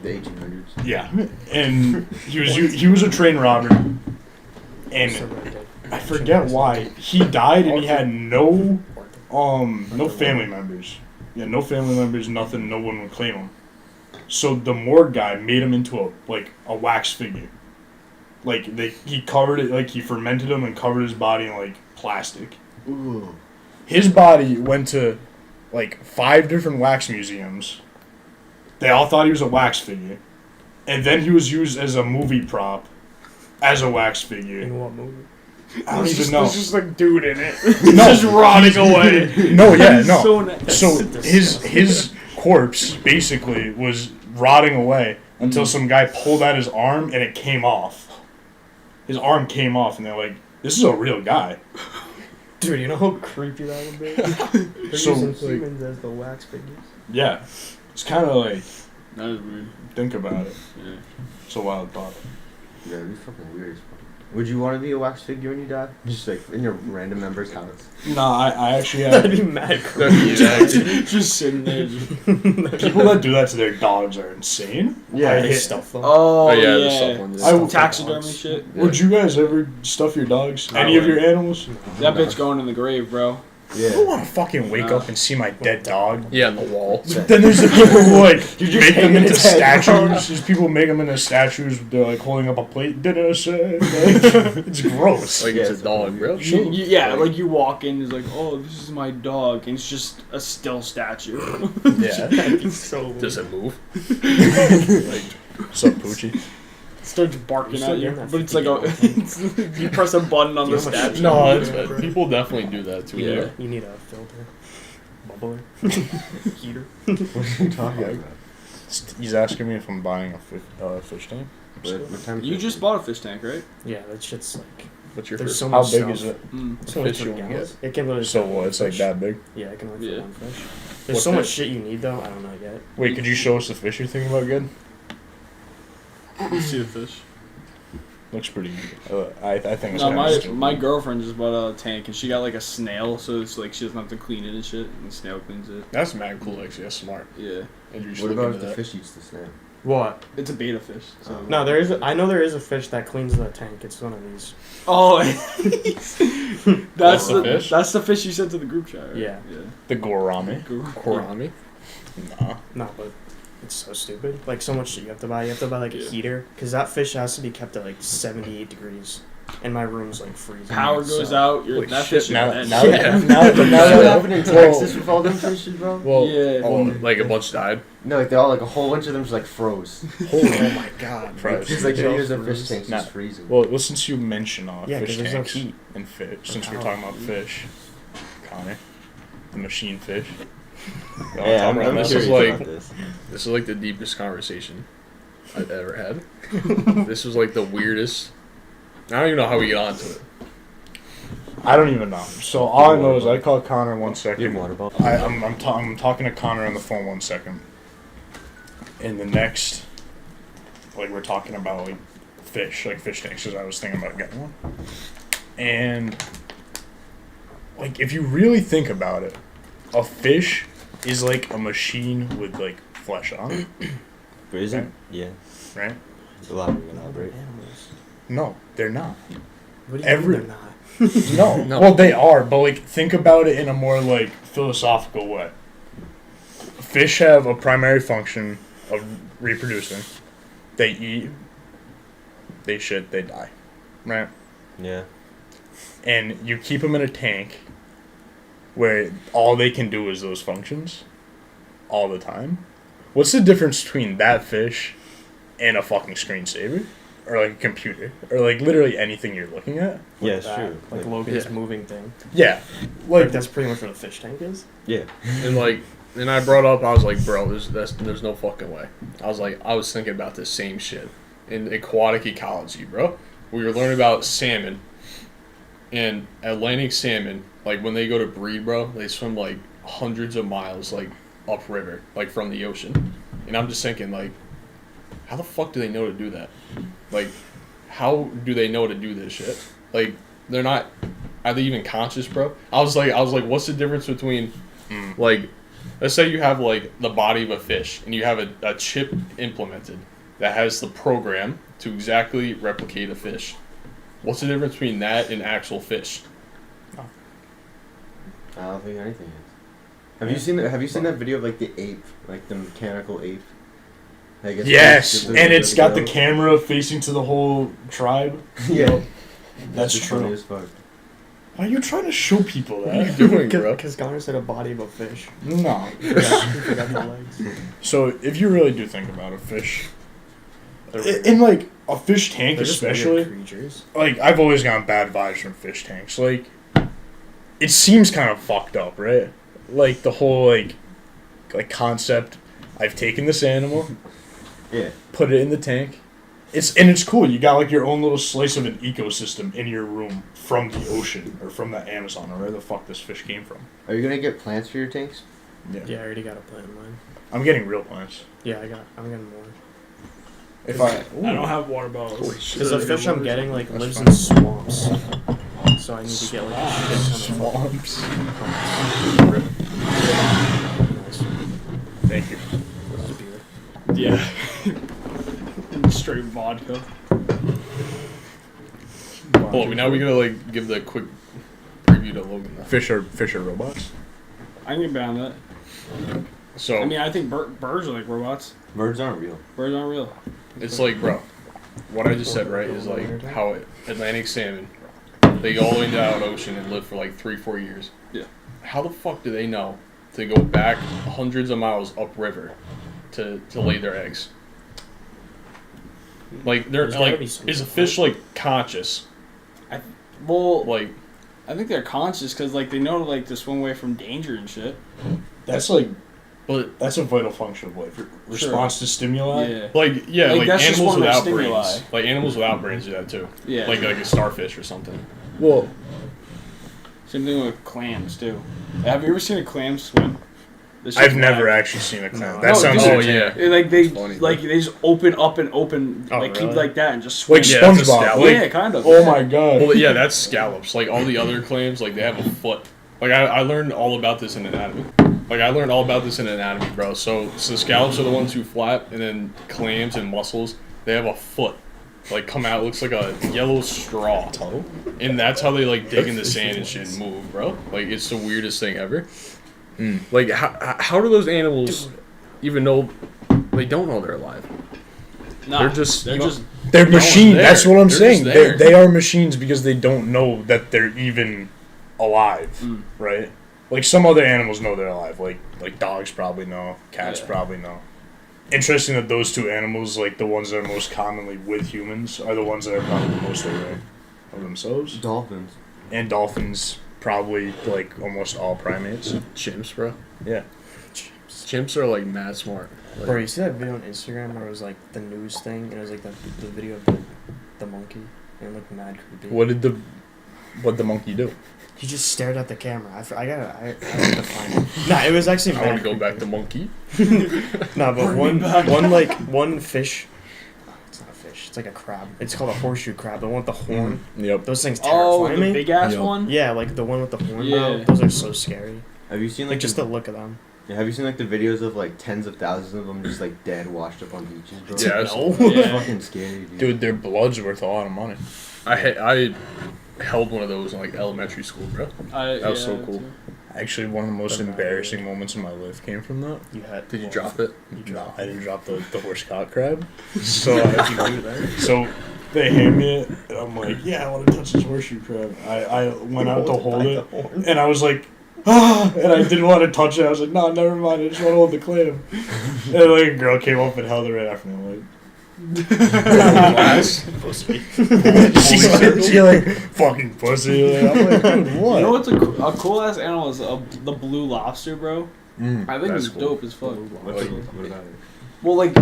The 1800s. Yeah. And he was a train robber. And I forget why. He died and he had no family members. Yeah, no family members, nothing, no one would claim him. So the morgue guy made him into a wax figure. Like he covered it, like he fermented him and covered his body in like plastic. Ooh. His body went to like 5 different wax museums. They all thought he was a wax figure. And then he was used as a movie prop as a wax figure. In what movie? I don't even know. There's just like dude in it. No. Just rotting away. No, yeah, no. So nice. So his corpse basically was rotting away until some guy pulled out his arm and it came off. His arm came off and they're like, this is a real guy. Dude, you know how creepy that would be? They're So, using like- humans as the wax figures. Yeah. It's kind of like, That is weird. think about it. Yeah. It's a wild thought. Yeah, it'd be fucking weird as fuck. Would you want to be a wax figure when you die? Just like in your random member's house. No, I actually That'd have. be mad Just sitting there. People that do that to their dogs are insane. Yeah. They stuff them. Oh, yeah, the yeah. stuff ones. I would- Taxidermy shit. Would you guys ever stuff your dogs? I Any of would. your animals? That bitch going in the grave, bro. I Yeah. don't want to fucking wake No. up and see my dead dog. Yeah, on the wall. Then there's the people who like You're just make them hanging into his head down. statues. There's people who make them into statues. They're like holding up a plate. Dinner set. Like, it's gross. Like Yeah, it's it's a dog, bro. Yeah, like you walk in, it's like, oh, this is my dog, and it's just a still statue. Yeah. That'd be so weird. Does it move? What's up, Poochie? Starts barking You're still at you, doing that but it's like a, 50 you press a button on Do the you know how much- statue. No, Yeah, bro. people definitely do that too. Yeah. Yeah. You need a filter. Bubbler. Heater. What are you talking about? He's asking me if I'm buying a fish tank. What time is You it? just bought a fish tank, right? Yeah, that shit's like. What's your There's first? so How much big stuff. is it? Mm. So much Fish you for wanna gallons. It can literally So fit what? one It's like fish. that big. Yeah, it can only fit Yeah. one fish. There's What so much fish? shit you need though. I don't know yet. Wait, could you show us the fish you're thinking about? Good. You see the fish? Looks pretty good. I think it's No, kinda stupid. my girlfriend just bought a tank, and she got like a snail, so it's like she doesn't have to clean it and shit, and the snail cleans it. That's mad cool, actually. That's smart. Yeah, And you should What look about into if the that. fish eats the snail? What? it's a beta fish. So. No, there is. I know there is a fish that cleans the tank. It's one of these. Oh, That's the the fish? That's the fish you sent to the group chat. Right? Yeah. The gourami. Korami. Nah. No, but it's so stupid. Like so much shit you have to buy. You have to buy like a Yeah. heater because that fish has to be kept at like 78 degrees, and my room's like freezing. Power goes so- out. Holy That shit, fish is Now, dead. now, Yeah. now, What that happened in Texas with all them fishes, bro? Well, Yeah. oh, like a bunch died. No, like they all, like a whole bunch of them just like froze. oh my god, Like, just like videos of fish tanks Nah. just freezing. Well, since you mentioned Yeah, fish 'cause there's no tanks heat. and fish, since we're Oh. talking about fish, Connor, the machine fish. Yeah, I'm this curious is like about this. this is like the deepest conversation I've ever had. This was like the weirdest. I don't even know how we get onto it. I don't even know. So all I know is I called Connor 1 second. water bottle. I'm talking to Connor on the phone 1 second. And the next, like we're talking about like fish tanks, because I was thinking about getting one. And like if you really think about it, a fish is like a machine with like flesh on it, But isn't? Yeah. right? A lot of They're elaborate. animals. No, they're not. What do you Every- mean they're not? No. No. Well, they are, but like think about it in a more like philosophical way. Fish have a primary function of reproducing. They eat, they shit, they die, right? Yeah. And you keep them in a tank where all they can do is those functions all the time. What's the difference between that fish and a fucking screensaver? Or like a computer? Or like literally anything you're looking at? Yeah, it's That, true. Like Like, Logan's yeah. moving thing. Yeah. Like Like, that's pretty much what a fish tank is. yeah. And like, and I brought up, I was like, bro, there's no fucking way. I was thinking about this same shit in aquatic ecology, bro. We were learning about salmon, and Atlantic salmon, like when they go to breed, bro, they swim like hundreds of miles, like upriver, like from the ocean. And I'm just thinking, like, how the fuck do they know to do that? Like, how do they know to do this shit? Like, they're not. Are they even conscious, bro? I was like, what's the difference between, like, let's say you have like the body of a fish and you have a chip implemented that has the program to exactly replicate a fish. What's the difference between that and actual fish? I don't think anything is. Have you seen that video of like the ape, like the mechanical ape? Like, it's yes, just- and it's got the video. camera facing to the whole tribe. Yeah. That's just funny true. as fuck. Why are you trying to show people What are you that? doing, bro? Because Connor said a body of a fish. No. He forgot the legs. So if you really do think about a fish, They're in like a fish tank They're just weird especially, creatures. like I've always gotten bad vibes from fish tanks. Like it seems kind of fucked up, right? Like the whole like concept. I've taken this animal, Yeah. put it in the tank. It's cool. You got like your own little slice of an ecosystem in your room from the ocean or from the Amazon or where the fuck this fish came from. Are you gonna get plants for your tanks? Yeah, I already got a plant in mine. I'm getting real plants. Yeah, I'm getting more. If I don't have water bottles. Because the fish I'm getting like That's lives fine. in swamps, so I need to get like a shit ton of swamps. Thank you. Yeah. Straight vodka. Well, now we're gonna like give the quick preview to Logan. Though. Fish are robots. I can get behind that. So I mean, I think birds are like robots. Birds aren't real. Birds aren't real. it's like, bro, what I just said, right, is like how Atlantic salmon, they go all the way down the ocean and live for like 3-4 years. Yeah. How the fuck do they know to go back hundreds of miles upriver to lay their eggs? Like they're There's gotta like, be some- is a fish like conscious? Well, Like, I think they're conscious because like they know like to swim away from danger and shit. That's like but that's a vital function of life. Response to stimuli. Yeah. like yeah, Like, like that's just animals one of their without stimuli. brains. Like animals without brains do that too. Yeah. Like a starfish or something. Well, Same thing with clams too. Have you ever seen a clam swim? This I've shit's never wild. actually seen a clam. No. That No, sounds dude. Oh entertaining. yeah. Like they It's funny, like they just open up and open Oh, like keep really? like that and just swim. Like Yeah, that's a SpongeBob. scallop. Like, yeah, kind of. oh my god. Well, yeah, that's scallops. Like all the other clams, like they have a foot. Like I learned all about this in anatomy. Like I learned all about this in anatomy, bro. So scallops are the ones who flap, and then clams and mussels, they have a foot. Like come out, looks like a yellow straw. And that's how they like dig in the sand and shit and move, bro. Like it's the weirdest thing ever. Like how do those animals even know? They don't know they're alive. Nah, They're just they're you know- just They're No one's machines. there. That's what I'm They're saying. just there. They are machines because they don't know that they're even alive, right? Like some other animals know they're alive. Like dogs probably know. Cats Yeah. probably know. Interesting that those two animals, like the ones that are most commonly with humans, are the ones that are probably most aware of themselves. Dolphins. And dolphins, probably like almost all primates. Chimps, bro. Yeah. Chimps are like mad smart. Like, Bro, you see that video on Instagram where it was like the news thing and it was like the video of the monkey and it looked mad creepy. What'd the monkey do? He just stared at the camera. I have to find it. Nah, it was actually I want mad to go back creepy. to monkey. Nah, but one fish. It's not a fish. It's like a crab. It's called a horseshoe crab. The one with the horn. Yep. Those things oh terrify the me. big ass Yeah. one. Yeah, like the one with the horn. Yeah. Bro. Those are so scary. Have you seen like Like just the look of them. have you seen like the videos of like tens of thousands of them just like dead, washed up on beaches, bro? Yeah, No. It's Yeah. fucking scary, dude. Dude, their blood's worth a lot of money. I held one of those in like elementary school, bro. That was so cool. Actually, one of the most Doesn't matter. embarrassing moments in my life came from that. You had. Did you drop it? No, I didn't drop the horsecock crab. So so they hand me it, and I'm like, yeah, I want to touch this horseshoe crab. I went out to hold it, and I was like, ah, and I didn't want to touch it. I was like, no, never mind. I just want to hold the clam. And like a girl came up and held it right after me. I'm like, Class. she like fucking pussy. Like, I'm like, dude, what? You know what's a cool ass animal is the blue lobster, bro. I think That's it's cool. dope as fuck. What about it? Well, like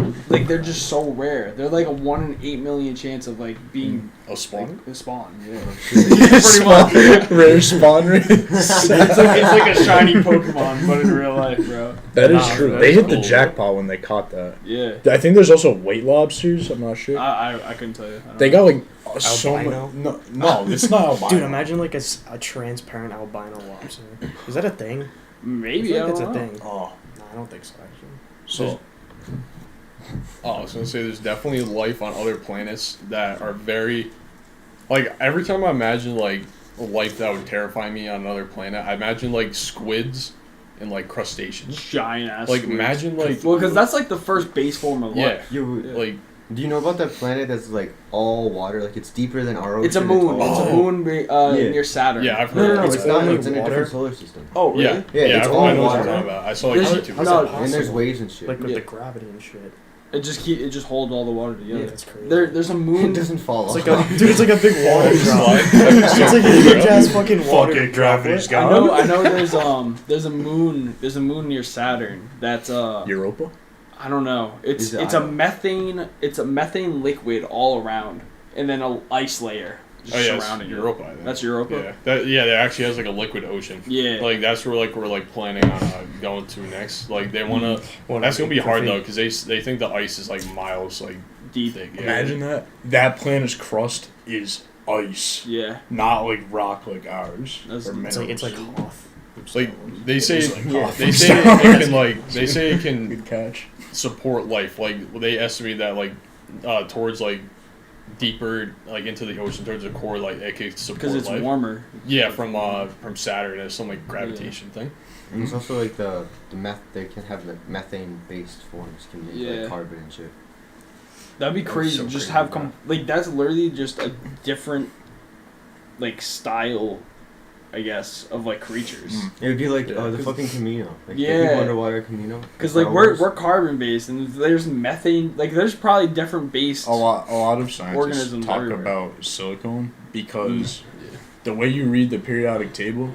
they're just so rare. They're like a 1 in 8 million chance of like being A spawn? like, a spawn. Yeah. Pretty much. Rare spawn rate. it's like a shiny Pokemon, but in real life, bro. That is Nah, true. that's They hit the cool. jackpot when they caught that. Yeah. I think there's also white lobsters. I'm not sure. I couldn't tell you. I don't They know. got like so many. Albino? No, it's not albino. Dude, imagine like a transparent albino lobster. Is that a thing? Maybe I I feel like don't it's a know. thing. Oh, No, I don't think so actually. so I was gonna say there's definitely life on other planets that are very, like every time I imagine like a life that would terrify me on another planet, I imagine like squids and like crustaceans. Giant ass. Like squids. imagine like Well, because that's like the first base form of yeah, life. Yo, like do you know about that planet that's like all water? Like it's deeper than our ocean. It's a moon. all- It's a Oh. moon Yeah. near Saturn. yeah, I've No, heard. no, no, It's it's not. only It's in a water? different solar system. Oh, really? Yeah, Yeah, yeah, it's I all know what water. you're talking about. I saw like There's- YouTube. how's no, that And there's possible? waves and shit. Like with Yeah. the gravity and shit. It just holds all the water together. Yeah, That's crazy. There's a moon. It doesn't fall It's off. like a dude. It's like a big water drop. Slide. It's like a huge ass fucking water. Fucking gravity's droplet. gone. I know. There's a moon near Saturn. That's Europa. I don't know. Is it It's a methane liquid all around, and then a ice layer just Oh yeah, it's surrounding it. Europa. I think. That's Europa. Yeah, that actually has like a liquid ocean. Yeah. Like that's where we're like planning on going to next. Like they wanna. That's gonna be hard though because they think the ice is like miles like Deep. thick. Yeah. Imagine that. That planet's crust is ice, Yeah. not like rock like ours. That's- or It's like minerals. cloth. It's like they say is like they cough say from it Star can like they say it can Good catch. support life. Like they estimate that like towards like deeper like into the ocean towards the core like it can support Because it's life. warmer. Yeah, from Saturn. There's some like gravitation thing. And it's also like the meth. They can have like methane-based forms, can make Yeah. like carbon and shit. That'd be That's crazy. so Just crazy, have bro. like that's literally just a different like style, I guess, of like creatures. It would be like Yeah. the fucking Camino. Like the Yeah. people underwater Camino. Because Star like Wars. we're carbon based and there's methane. Like there's probably different based. A lot of scientists Organisms talk everywhere. about silicone because the way you read the periodic table,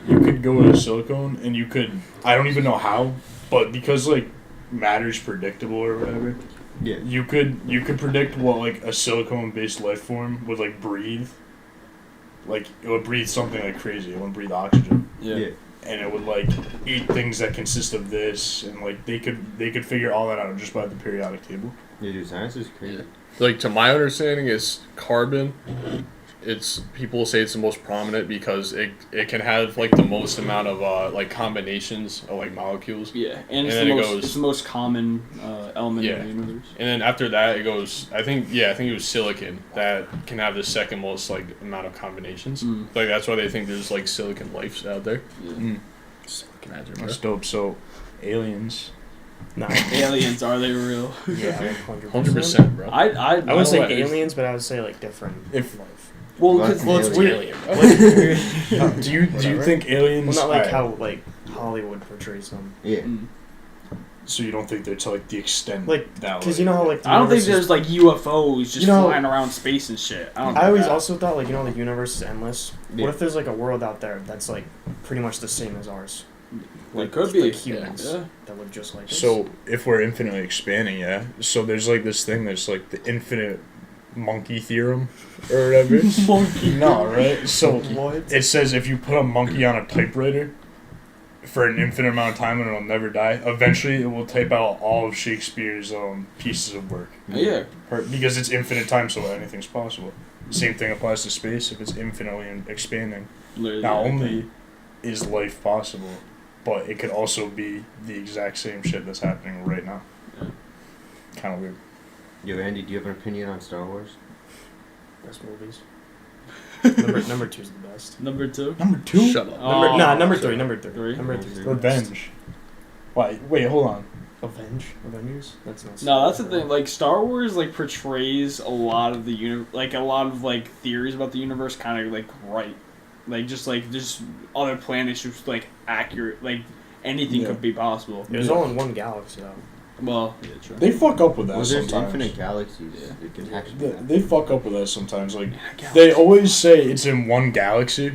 you could go to silicone and you could, I don't even know how, but because like matter's predictable or whatever, Yeah. you could predict what like a silicone based life form would like breathe. Like it would breathe something like crazy. It wouldn't breathe oxygen. Yeah. And it would like eat things that consist of this, and like they could figure all that out just by the periodic table. Yeah, dude, science is crazy. Like to my understanding, is carbon. It's people say it's the most prominent because it can have like the most amount of like combinations of like molecules. Yeah, and it's And the then it most goes- it's the most common element Yeah. of the universe. And then after that, it goes. I think it was silicon that can have the second most like amount of combinations. Mm. Like that's why they think there's like silicon life out there. Yeah. Silicon imagine, bro. That's dope. So, aliens. Nah. Aliens, are they real? Yeah, 100%, bro. I I would say what is- aliens, but I would say like different. If- life. well, Well, because well, it's it's weird. Alien, bro. do you Whatever. think aliens? Well, not like Alright, how like Hollywood portrays them. Yeah. So you don't think they're to like the extent Like, that? because you know how like the I don't think universe is- there's like UFOs just You know- flying around space and shit. I don't. I think always that. also thought like the universe is endless. Yeah. What if there's like a world out there that's like pretty much the same as ours? It could be like humans Yeah. that live just like us. So if we're infinitely expanding, yeah. So there's like this thing that's like the infinite monkey theorem or whatever. Monkey. No, right? So what? it says if you put a monkey on a typewriter for an infinite amount of time and it'll never die, eventually it will type out all of Shakespeare's pieces of work. Yeah. Because it's infinite time, so anything's possible. Same thing applies to space. If it's infinitely expanding, Literally, not yeah. only is life possible, but it could also be the exact same shit that's happening right now. Yeah. Kind of weird. Yo, Andy, do you have an opinion on Star Wars? Best movies. number two's the best. Number 2. Number 2? Shut up. Oh, Number okay. three. Number three. Three? Number three. Revenge. Why? Wait, hold on. Avengers. That's not. No, that's the thing. Like Star Wars, like portrays a lot of the like a lot of like theories about the universe, kind of like right, like just other planets, just like accurate, like anything Yeah. could be possible. It was all in one galaxy though. Well, yeah, true. They fuck up with that Well, there's sometimes. infinite galaxies. Yeah. It can actually They, happen. they fuck up with that sometimes. Like Yeah, they always say it's in one galaxy,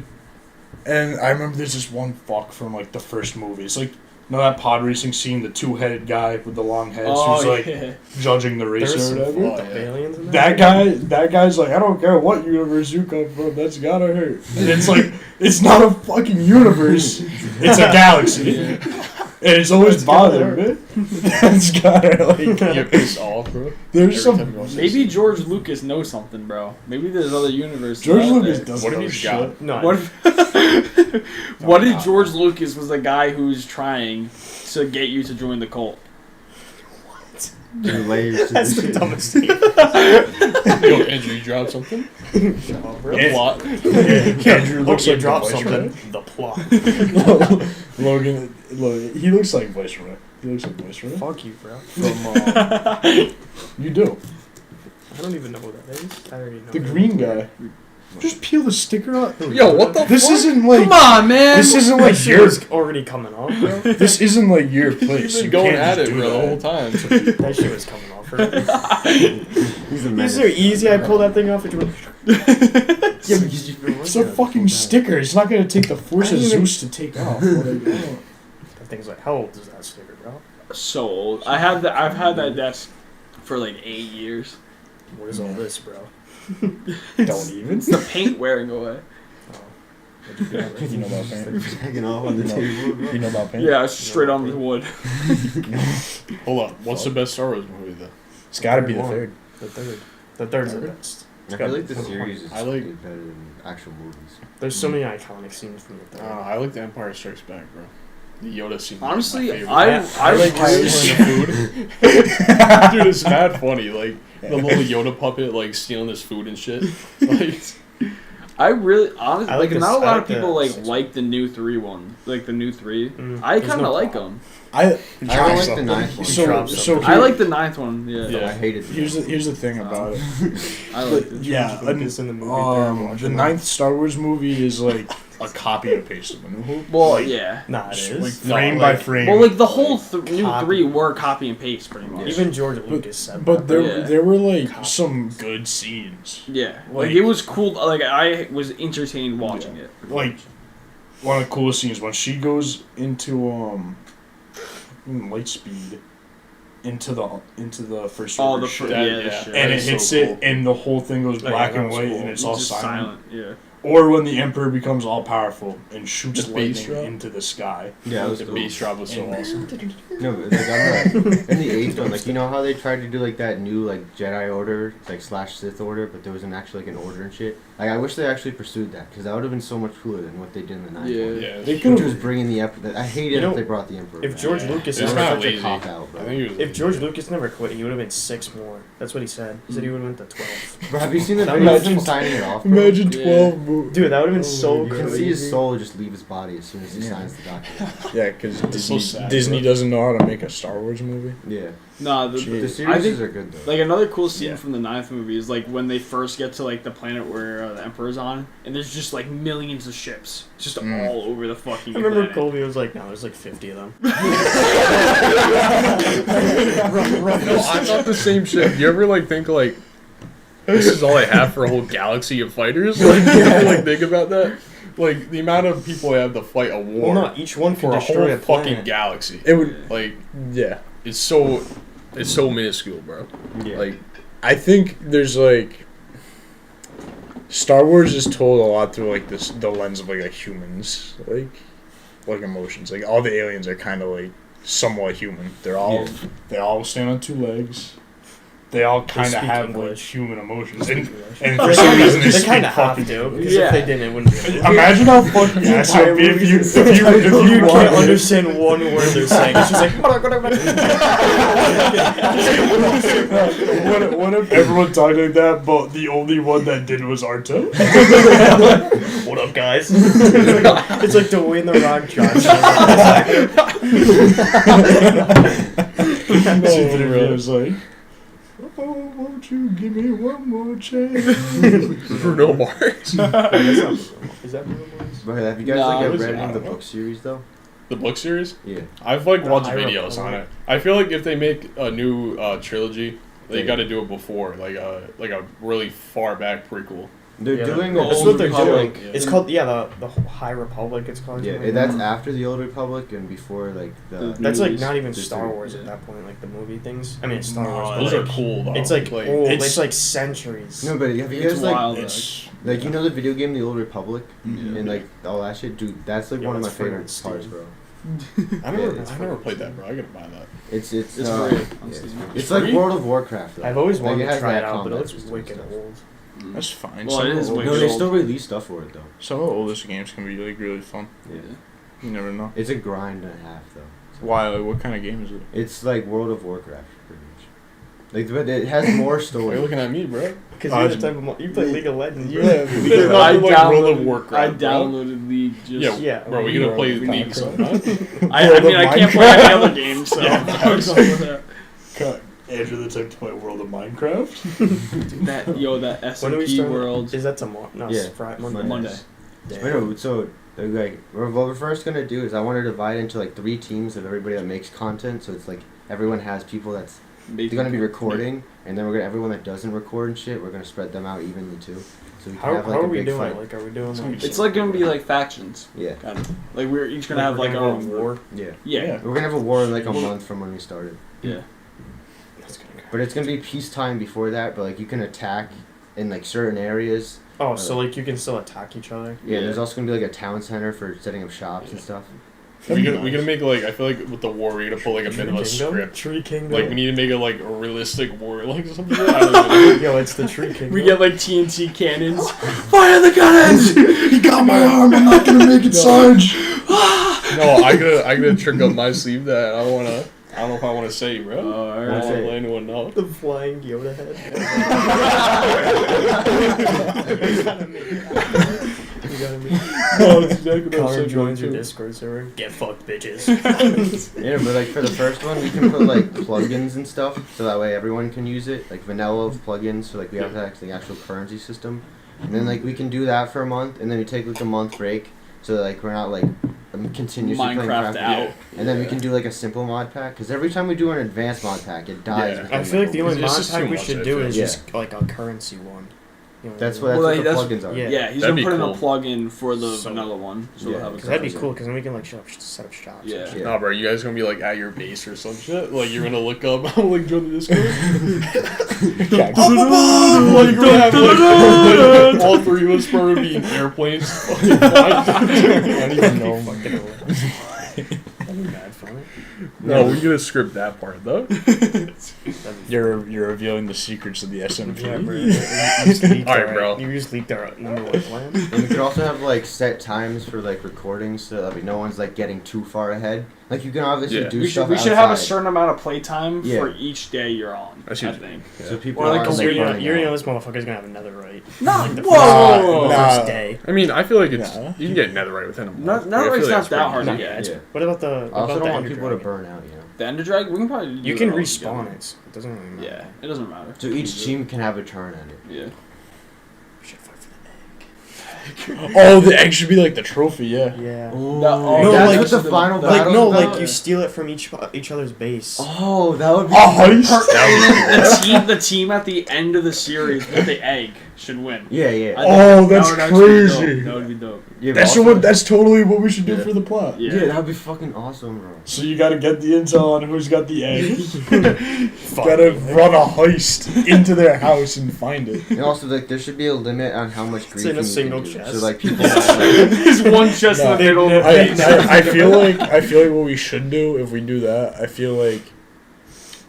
and I remember there's this one fuck from like the first movie. It's like that pod racing scene, the two-headed guy with the long head who's like yeah. judging the There's racer some or whatever. fucked up yeah. aliens in there. That guy's like, I don't care what universe you come from, that's gotta hurt. And it's like, it's not a fucking universe, it's a galaxy. And it's always That's gotta bothering me. That's gotta, like, You're pissed off, bro. there's Every time you some. watch this. Maybe George Lucas knows something, bro. Maybe there's other universes. George out Lucas there. doesn't What if know he's shit. God? No. What if, what if George Lucas was the guy who's trying to get you to join the cult? There's layers to That's this the shit. dumbest thing. Yo, Andrew, you dropped something? Oh, The really? plot. Andrew looks Okay, like drop the something. The plot. Logan, he looks like Viceroy. He looks like Viceroy. Fuck you, bro. From, you do. I don't even know who that is. I already know. The that. green guy. Just peel the sticker off. Yo, what the This fuck? isn't like. Come on, man. This isn't My like shit your. was already coming off, bro. This isn't like your place. You've You been going can't at just it, do bro, the that. whole time. That shit was coming off, bro. He's a It's menace. so easy. I pulled that thing off. And Yeah, because you've been It's a working on it fucking the whole time. sticker. It's not gonna take the force I of didn't even- Zeus to take off. Like, that thing's like, how old is that sticker, bro? So old. I've had that desk for like 8 years. What is all this, bro? Don't even. It's the paint wearing away. You know about paint? Hanging off on the table. Bro. You know about paint? Yeah, it's straight on the wood. Hold on. What's the best Star Wars movie though? It's got to be the One. third. The third's the best. I feel like the series is I like- better than actual movies. There's so many iconic scenes from the third. I like The Empire Strikes Back, bro. The Yoda scene. Honestly, is my I favorite. like how really- he's stealing the food. Dude, it's mad funny. Like the little Yoda puppet, like stealing his food and shit. Like, I really, honestly, I like like, this- not a I lot like of people the like sixth like the new 3 one, like the new 3. Mm, I there's kind of no like plot. them. I don't like the ninth one. So I like the 9th one. Yeah, Yeah. I hated the here's the thing about it. I like it. Yeah, Lucas in the movie theater the watching ninth Star Wars movie is like a copy and paste of a new movie. Well, yeah. Nah, it Like is. frame No, by like- frame. Well, like the whole new Copy. 3 were copy and paste pretty much. Even George Lucas said but that. Yeah. there were like Copy. some good scenes. Yeah, Like- like it was cool. Like I was entertained watching it. Like one of the coolest scenes when she goes into light speed into the first Oh, order the ship. That- yeah, the yeah. shit. And That it is hits so it, cool. and the whole thing goes Yeah, black that and was white, cool. and it's all just silent. Yeah. Or when the Emperor becomes all powerful and shoots The bass lightning drop? into the sky. Yeah, it was The cool. bass drop was so And- awesome. No, but, like I'm not, in the eighth one, like you know how they tried to do like that new like Jedi Order, like slash Sith Order, but there wasn't actually like an order and shit. Like I wish they actually pursued that because that would have been so much cooler than what they did in the ninth Yeah. one. Yeah, They Which could was bringing the Emperor. I hated You know, if they brought the Emperor. if back. George Yeah. Lucas It's that never, kinda was such lazy. a cop out, bro. I think he was if George Lucas never quit, he would have been 6 more. That's what he said. He said he would have went to 12. Bro, have you seen the That video of imagine- him signing it off? Bro? Imagine Yeah. 12 movies. Dude, that would have been so You can crazy. see his soul just leave his body as soon as he signs the document. Yeah, because It's so Disney, sad, Disney bro. doesn't know how to make a Star Wars movie. Yeah, Nah, the I series think are good though. like another cool scene Yeah. from the 9th movie is like when they first get to like the planet where the Emperor's on, and there's just like millions of ships just all over the fucking. I remember planet. Colby was like, no, there's like 50 of them. No, I thought the same shit. You ever like think like this is all I have for a whole galaxy of fighters? Like, you ever, like think about that? Like the amount of people they have to fight a war Well, no, each one for could a whole destroy a fucking planet. galaxy. It would, Like yeah. it's so minuscule, bro. Yeah. Like I think there's like Star Wars is told a lot through like the lens of like humans, like emotions. Like all the aliens are kind of like somewhat human. They all stand on 2 legs. They all kind of speak have English. like human emotions, and They for some reason they speak kind of have fucking. to, because Yeah. if they didn't, it wouldn't be. Imagine how fucking ass it would be if you You can't watch- understand one word they're saying. It's just like. what if everyone talked like that, but the only one that did was Arto? What up, guys? It's like Dwayne the Rock Johnson. It was like, oh, won't you give me one more chance? Bruno Mars. Is that Bruno Mars? But have you guys Nah, like it was- read I any of the don't know. book series though? The book series? Yeah. I've like The watched High videos on Republic. it. I feel like if they make a new trilogy, they Yeah. got to do it before, like a really far back prequel. They're Yeah, doing the a That's Old what they're Republic. doing. Yeah. It's called the High Republic. It's called. Yeah, something like that's that. after the Old Republic and before like the. That's like movies. not even Just Star like- Wars yeah. at that point. Like the movie things. I mean, it's Star No, Wars. But Those like, are cool though. It's like old. It's, it's- like centuries. No, but have you It's guys like wild. It's like you know the video game The Old Republic Yeah. and like all that shit, dude? That's like Yo, one of my that's free on favorite Steam. parts, bro. I Yeah, it's never played that, bro. I gotta buy that. It's It's free. free on Yeah, Steam. it's like free? World of Warcraft. Though. I've always Like, wanted it to has try it that out, but combat it looks system wicked stuff. old. that's fine. Well, some, it of is the wicked No, oldest, they still release stuff for it though. some of the oldest games can be like really fun. Yeah. You never know. It's a grind and a half though. Why? Like, what kind of game is it? It's like World of Warcraft, pretty much. Like, but it has more Why are story. you looking at me, bro? Because Oh, you're the it's- type of you play League of Legends. bro. Yeah, There's I nothing like World of downloaded- Warcraft, I bro. downloaded League just. Yeah, Yeah, bro, we gonna World play of League Minecraft. sometime. I World mean, of I can't play any other game, so. Cut. Andrew the type to play World of Minecraft. that that When do we SMP start? world. Is that tomorrow? No, it's Yeah, Friday, Monday. Monday. Wait, no, so like what we're first gonna do is I want to divide into like 3 teams of everybody that makes content. So it's like everyone has people that's they're gonna be recording, and then we're gonna everyone that doesn't record and shit. We're gonna spread them out evenly too. So we can How, have like how a are we big doing? fight. Like, are we doing It's gonna like? be It's like gonna be like factions, Yeah, kind of. Like we're each gonna have like we're our gonna go to war. yeah. Yeah. We're gonna have a war in like a month from when we started. Yeah. That's gonna be crazy. but it's gonna be peacetime before that. But like you can attack in like certain areas. Oh, so like you can still attack each other? Yeah, there's also gonna be like a town center for setting up shops and stuff. We gonna make like, I feel like with the war we're gonna put like a bit of a script. Tree Kingdom. Like we need to make it like a realistic war, like something. I don't know. Yo, it's the Tree Kingdom. We get like TNT cannons. Fire the cannons! He got my arm. I'm not gonna make it, Sarge. No, I gotta trick up my sleeve that I don't know if I wanna say, bro. I don't wanna let anyone know. The flying Yoda head. You gotta make No, that's exactly what I'm Connor saying. joins your Discord server. Get fucked, bitches. Yeah, but like for the first one, we can put like plugins and stuff, so that way everyone can use it. Like vanilla plugins, so like we have like the actual currency system, and then like we can do that for a month, and then we take like a month break, so like we're not like continuously playing Minecraft out. and then we can do like a simple mod pack, because every time we do an advanced mod pack, it dies. Yeah. within, I feel like the only It's mod just pack too we much, should I do feel. is Yeah. just like a currency one. You know That's what I what mean? Well, the plugins are. yeah. Yeah, he's That'd gonna be put in cool. a plug-in for the So- vanilla one. So Yeah, we'll have a 'Cause that'd be currency. cool, because then we can like set up shops. Yeah. And shit. Yeah. Nah, bro, you guys gonna be like at your base or some shit? Like you're gonna look up, like join the Discord. Like you're gonna have like all three of us probably be in airplanes. Fucking flying. I don't even know. Fucking That'd be mad funny. No, we're gonna script that part though. You're revealing the secrets of the SMP. Yeah, bro. You just leaked Alright, our- bro. You just leaked our #1 plan. And we could also have like set times for like recordings, so that no one's like getting too far ahead. Like you can obviously Yeah. do We stuff. should have a outside. certain amount of playtime Yeah. for each day you're on. I see I what you think. So people Or like aren't, a So weird- you running already out. know this motherfucker's gonna have another right. No, Like the whoa! first day. I mean, I feel like it's Nah. you can get netherite within a month. Not Like, I feel it's like not that's that pretty hard easy. to Yeah, get. it's, Yeah. what about the? I What also about don't the want Ender people to Dragon? burn out, you know. The Ender Dragon, we can probably do You it can all respawn together. it. It doesn't really matter. Yeah, it doesn't matter. So each team can have a turn at it. Yeah. We should fight for Oh, the egg should be like the trophy. Yeah. the egg. Yeah. No, that's like- what the final Like battle's no, about? like you steal it from each other's base. Oh, that would be. A heist. the team at the end of the series with the egg should win. Yeah, yeah. I Oh, think that's would actually be dope. crazy. That would be dope. Yeah, That's but also- that's totally what we should do Yeah. for the plot. Yeah. Yeah, that would be fucking awesome, bro. So you gotta get the intel on who's got the egg. Fuck. Gotta run a heist into their house and find it. And also, like, there should be a limit on how much griefing in a you single can do. chest. So, like, people. There's one chest in No, the middle of the I base. feel like what we should do if we do that. I feel like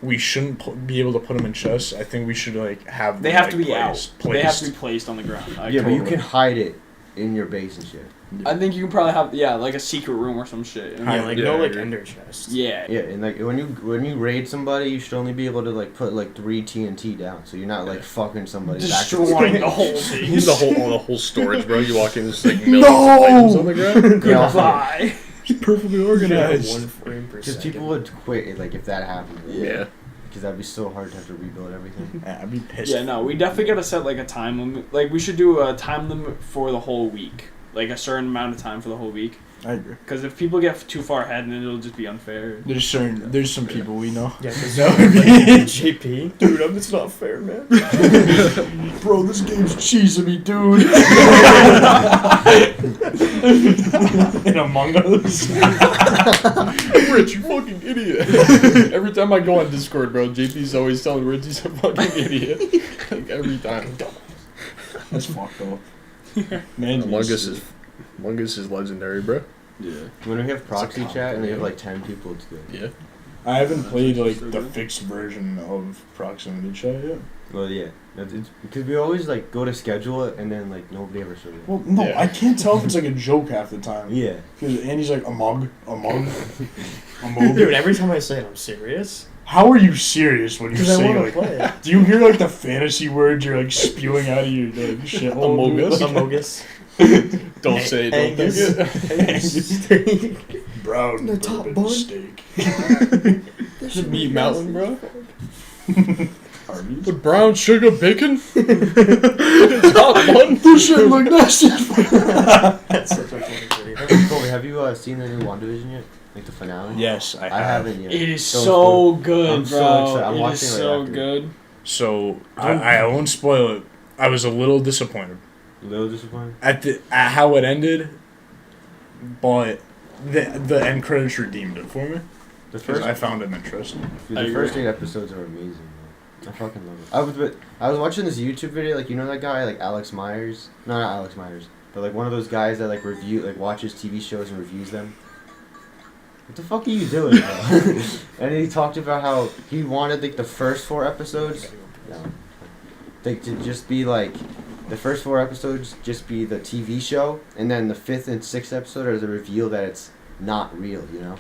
we shouldn't be able to put them in chests. I think we should like have. They them, have like, to be placed. out. They have to be placed on the ground. Yeah, but you can hide it in your base and shit. I think you can probably have like a secret room or some shit. Yeah, like Yeah, no I like agree. ender chests. Yeah. Yeah, and like when you raid somebody, you should only be able to like put like 3 TNT down, so you're not like fucking somebody Destroying the back. whole thing. He's the whole storage, bro. You walk in, there's like millions of items on the ground. Yeah, also, Goodbye. It's perfectly Yeah, organized. 1 frame per because second. people would quit like if that happened. Yeah. Because that'd be so hard to have to rebuild everything. Yeah, I'd be pissed. Yeah, no, we definitely gotta set like a time limit. Like we should do a time limit for the whole week, like a certain amount of time for the whole week. I agree. Because if people get too far ahead, then it'll just be unfair. There's some people we know. Yeah, because No. JP, dude, it's not fair, man. Bro, this game's cheesing me, dude. In Among Us. Rich, you fucking idiot. Every time I go on Discord, bro, JP's always telling Rich he's a fucking idiot. Like, every time. That's fucked up. Man, Among Us is legendary, bro. Yeah. When we have proxy comp chat and we have game. like 10 people, it's good. Yeah. I haven't played like So the good. fixed version of proximity chat yet. Well, yeah, it's because we always like go to schedule it and then like nobody ever shows up. Well, no, Yeah. I can't tell if it's like a joke half the time. Yeah. Because Andy's like, among. Dude, every time I say it, I'm serious. How are you serious when you Because I say want to like? play it. Do you hear like the fantasy words you're like spewing out of your like shithole? Among dude? Us? Amogus. Don't say it, don't think it. Brown The top bourbon bun. steak. The meat mountain, bro. Arby's. With brown sugar bacon. Top one. This shit look nasty. That's such a funny video. Colby, have you seen the new Wanda Vision yet? Like the finale? Yes, I have. I haven't yet. It is So so good, I'm bro. so excited. I'm it watching is it right so after. good. So I won't spoil it. I was a little disappointed A little disappointed. at how it ended, but the end credits redeemed it for me. The Because first, I found it interesting. dude, I the first agree. 8 episodes are amazing. I fucking love it. I was watching this YouTube video, like, you know that guy, like Alex Myers? No, not Alex Myers, but like one of those guys that like watches TV shows and reviews them. What the fuck are you doing, bro? And he talked about how he wanted like the first 4 episodes, like to just be like, the first 4 episodes just be the TV show, and then the 5th and 6th episode are the reveal that it's not real, you know?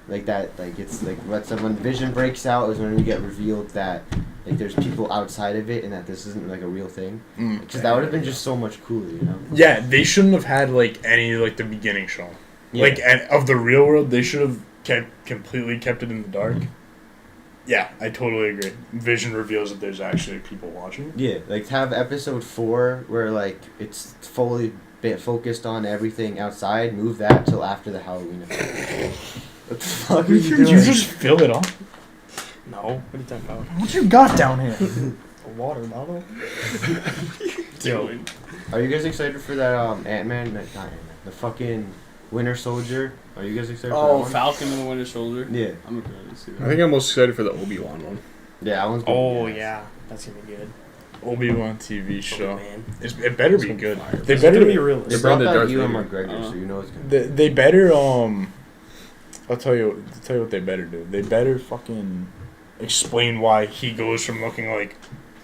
Like that, like it's like when Vision breaks out is when we get revealed that like there's people outside of it and that this isn't like a real thing. Because that would have been just so much cooler, you know? Yeah, they shouldn't have had like any like the beginning show. Yeah. Like of the real world, they should have completely kept it in the dark. Yeah, I totally agree. Vision reveals that there's actually people watching. Yeah, like have episode 4 where like it's fully focused on everything outside. Move that till after the Halloween episode. What the fuck are you doing? You just fill it up? No. What are you talking about? What you got down here? A water bottle? Doing. Are you guys excited for that Ant-Man? Not Ant-Man. The fucking Winter Soldier. Are you guys excited for that one? Falcon and the Winter Soldier. Yeah. I'm excited to see that. I think I'm most excited for the Obi-Wan one. Yeah, that one's gonna Oh, be good. yeah. That's going to be good. Obi-Wan TV show. Oh, man. It better be good. They It's better going to be realistic. They brought back Ewan McGregor, so you know it's gonna be They better I'll tell you what they better do. They better fucking explain why he goes from looking like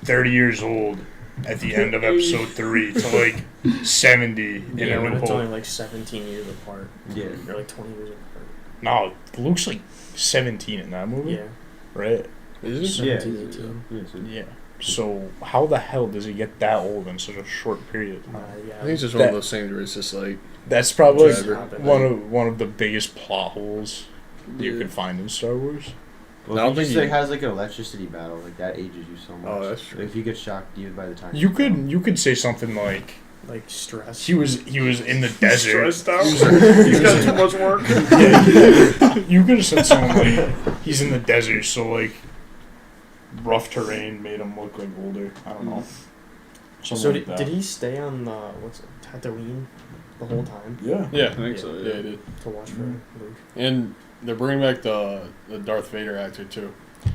30 years old at the end of episode 3 to like 70 in Yeah, A when New it's only Hope. like 17 years apart. Yeah. Or like 20 years apart. No, Luke's like 17 in that movie, Yeah. right? Is it? Yeah. 17, 18. Yeah, so Yeah. So how the hell does he get that old in such a short period of time? Yeah. I think it's just one of those things where it's just like, That's probably Whatever. one of the biggest plot holes you could find in Star Wars. Well, I don't if he just think like has like an electricity battle, like that ages you so much. Oh, that's true. Like, if you get shocked, you by the time You could say something like Like stress. he was in the desert. Stressed out. He's got too much work. Yeah, you could have said something like he's in the desert, so like rough terrain made him look like older. I don't know. Something So like that. did he stay on the Tatooine the whole time Yeah. yeah, I think so. yeah, it did. to watch for Luke? And they're bringing back the Darth Vader actor too,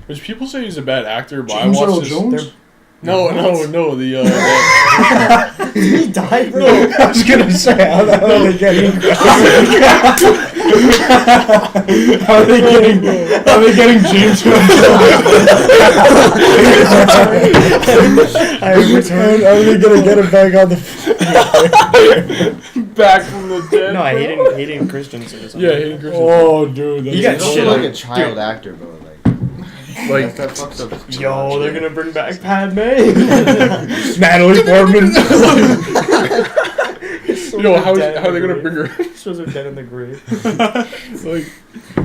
which people say he's a bad actor, but James I Earl watched this. Jones? No, the Did he die, bro? I was gonna say how the hell are they getting how are they getting James Earl I returned. How are they gonna get him back on the Back from the dead. No, bro. Hayden Christensen or something. yeah, Hayden Christensen. Oh dude, that's He got He's shit also on. like a child actor, bro. Like, That fucks up his Yo, they're gonna bring back Padme. Natalie Portman. how are they gonna bring her? Shows her dead in the grave. Like,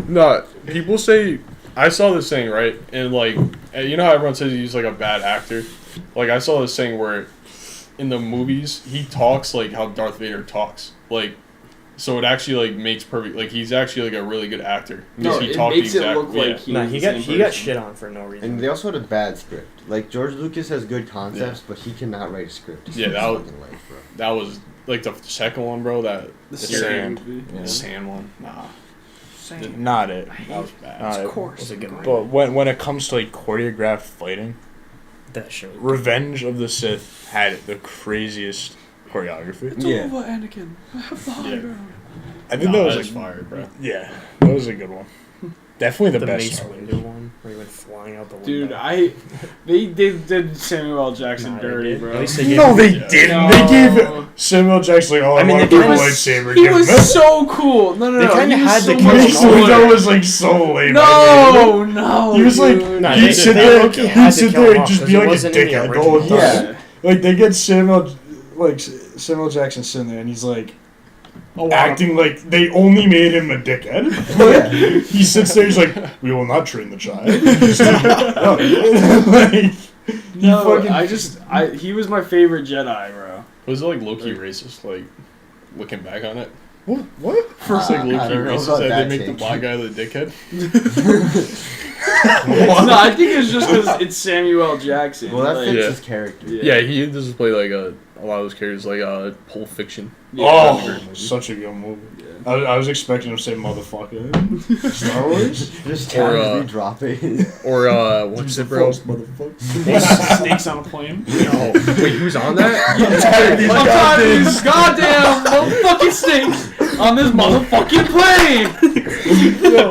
no, people say, I saw this thing, right? And like, you know how everyone says he's like a bad actor? Like, I saw this thing where in the movies he talks like how Darth Vader talks, like, so it actually like makes perfect, like he's actually like a really good actor. No, He it talked makes it exact- look like he Nah, was he the got same he got person. shit on for no reason. And they also had a bad script. Like George Lucas has good concepts, but he cannot write a script. Yeah, that was- fucking life, bro. That was like the second one, bro. That The Sand. movie. the sand one. Nah, Not it. that was bad. Not it. was a good one. But when it comes to like choreographed fighting, That show. Revenge of the Sith had the craziest choreography. Yeah. over, Anakin. Yeah. I think Nah, that was that's a, fire, bro. yeah, that was a good one. Definitely the, The best. Mace Star Wars. Windu one, where he went flying out the window. Dude, they did Samuel L. Jackson Nah, they dirty, did. bro. At least they gave No, him- they Yeah. didn't. No. They gave Samuel Jackson like, oh, I I mean, want they a kinda- purple lightsaber. He Give him was that. so cool. No, They kinda he was had so the much camera Mace on. cooler. Windu was like so lame. No, no. He was like, dude. Nah, he'd they sit did. They there, low-key he'd had to sit kill there him and off, just 'cause be he like a wasn't in the dickhead the whole original. time. Yeah. Like they get Samuel Jackson sitting there and he's like acting like they only made him a dickhead. He sits there, he's like, we will not train the child. Like, No, fucking- he was my favorite Jedi, bro. Was it like low-key racist? Like, looking back on it, what? it's like I low-key don't know racist about that that they make the take. black guy the dickhead. No, I think it's just because it's Samuel L. Jackson. Well, that like, fits Yeah. his character. Yeah, he does play like a lot of those characters, like Pulp Fiction. yeah. Oh, such a good movie. Yeah. I was expecting him to say motherfucker. Star Wars? Just Or, casually drop it. Or what's it, bro? Motherfucker. Snakes on a plane. No. Wait, who's on that? I'm tired of these goddamn motherfucking snakes on this motherfucking plane.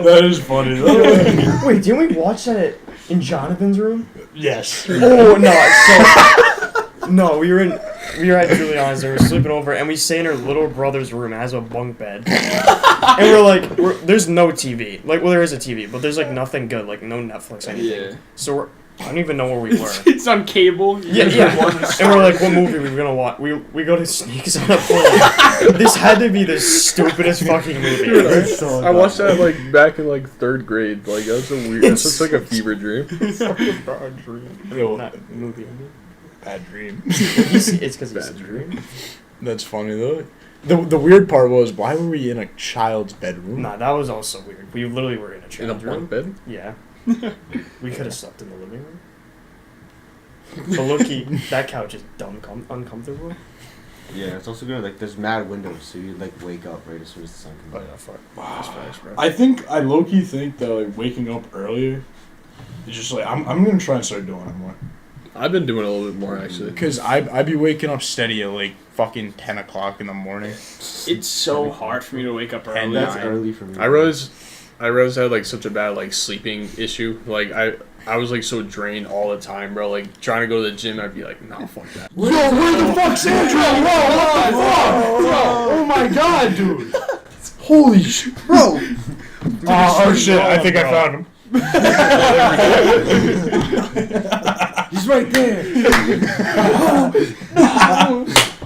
That is funny though. Wait, didn't we watch that in Jonathan's room? Yes. Oh no! So no, we were at Juliana's and we were sleeping over, and we stay in her little brother's room. It has a bunk bed, and we're like, there's no TV. Like, well, there is a TV, but there's like nothing good, like no Netflix, anything. Yeah. So I don't even know where we were. It's on cable. Yeah. And we're like, what movie are we gonna watch? We go to Snakes on a Plane. This had to be the stupidest fucking movie. Dude, So I watched that like back in like 3rd grade. Like that was so weird. That's just like a fever dream. It's like a bad dream. Yo, Not movie. bad dream. It's because it's a dream. That's funny though. The weird part was, why were we in a child's bedroom? Nah, that was also weird. We literally were in a In a child's room. bunk bed. Yeah. We could have slept in the living room. But look, that couch is dumb uncomfortable. Yeah, it's also good. Like, there's mad windows, so you like wake up right as soon as the sun comes out. fuck. Wow. I low-key think that like waking up earlier is just like I'm gonna try and start doing it more. I've been doing a little bit more actually. Cause I be waking up steady at like fucking 10 o'clock in the morning. It's so hard for me to wake up early. And That's nine. early for me. I realized I had like such a bad like sleeping issue. Like I was like so drained all the time, bro. Like trying to go to the gym, I'd be like, nah, fuck that. Yo, where the fuck's Andrew? Whoa, oh my god, dude! Holy shit, bro! Oh shit! I think I found him. He's right there.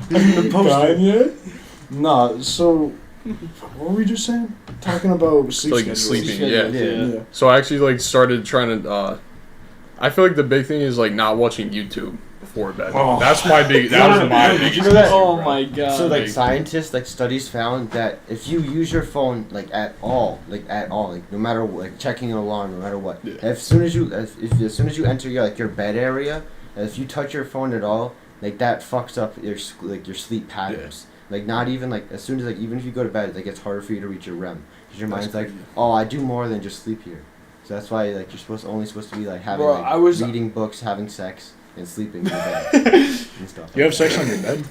The poster. Yeah? Nah. So, what were we just saying? Talking about sleep Like schedules. sleeping, Yeah. Yeah. So I actually like started trying to. I feel like the big thing is like not watching YouTube before bed. Oh. That's my big. That was my biggest. You know that? Oh my god. So like Like- scientists, like studies found that if you use your phone like at all, like no matter what, like checking an alarm, no matter what, Yeah. as soon as you enter your like your bed area, if you touch your phone at all, like that fucks up your your sleep patterns. Like not even like as soon as like even if you go to bed, like it's harder for you to reach your REM because your mind's like, oh, I do more than just sleep here. So that's why like you're only supposed to be like having Bro, like reading books, having sex, and sleeping in your bed and stuff. You have sex on your bed?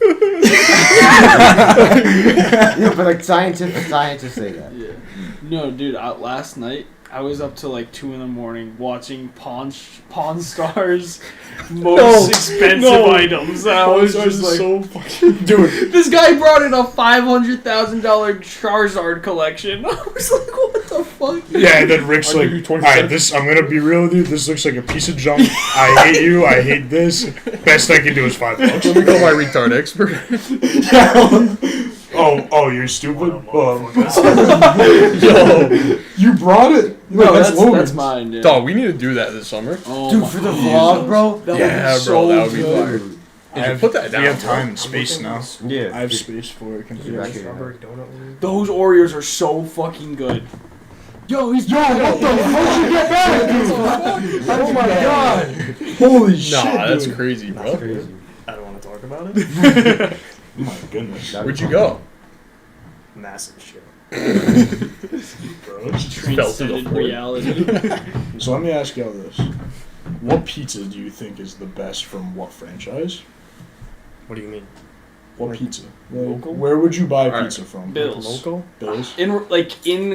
Yeah, but like scientists say that. Yeah. No, dude. Last night I was up till like 2 a.m. watching Pawn Stars most expensive items. I was just like, so fucking dude. this guy brought in a $500,000 Charizard collection. I was like, what the fuck? Yeah, and then Rick's like, alright, this, I'm gonna be real with you, this looks like a piece of junk. I hate you, I hate this. Best I can do is $5. Let me call my retard expert. Oh, you're stupid? Yo, you brought it? No, that's Logan's. that's mine, dude. Dog, we need to do that this summer. Oh Dude, my for the God. vlog, bro. That Yeah, would be bro, that would be good. fire. I have, put that down, we have bro. time and space now. Yeah. I have space for it. You're back here. Strawberry donut one. Those Oreos are so fucking good. Yo, he's What the fuck you get back, dude? Oh my god. Holy shit, Nah, that's dude. crazy, bro. That's crazy. I don't want to talk about it. My goodness. Where'd you go? Massive shit. Bro. Fell to the Transcended floor. reality. So let me ask y'all this. What pizza do you think is the best from what franchise? What do you mean? What Like, pizza? local? Where would you buy Alright. pizza from? Bills. Local? Bills? In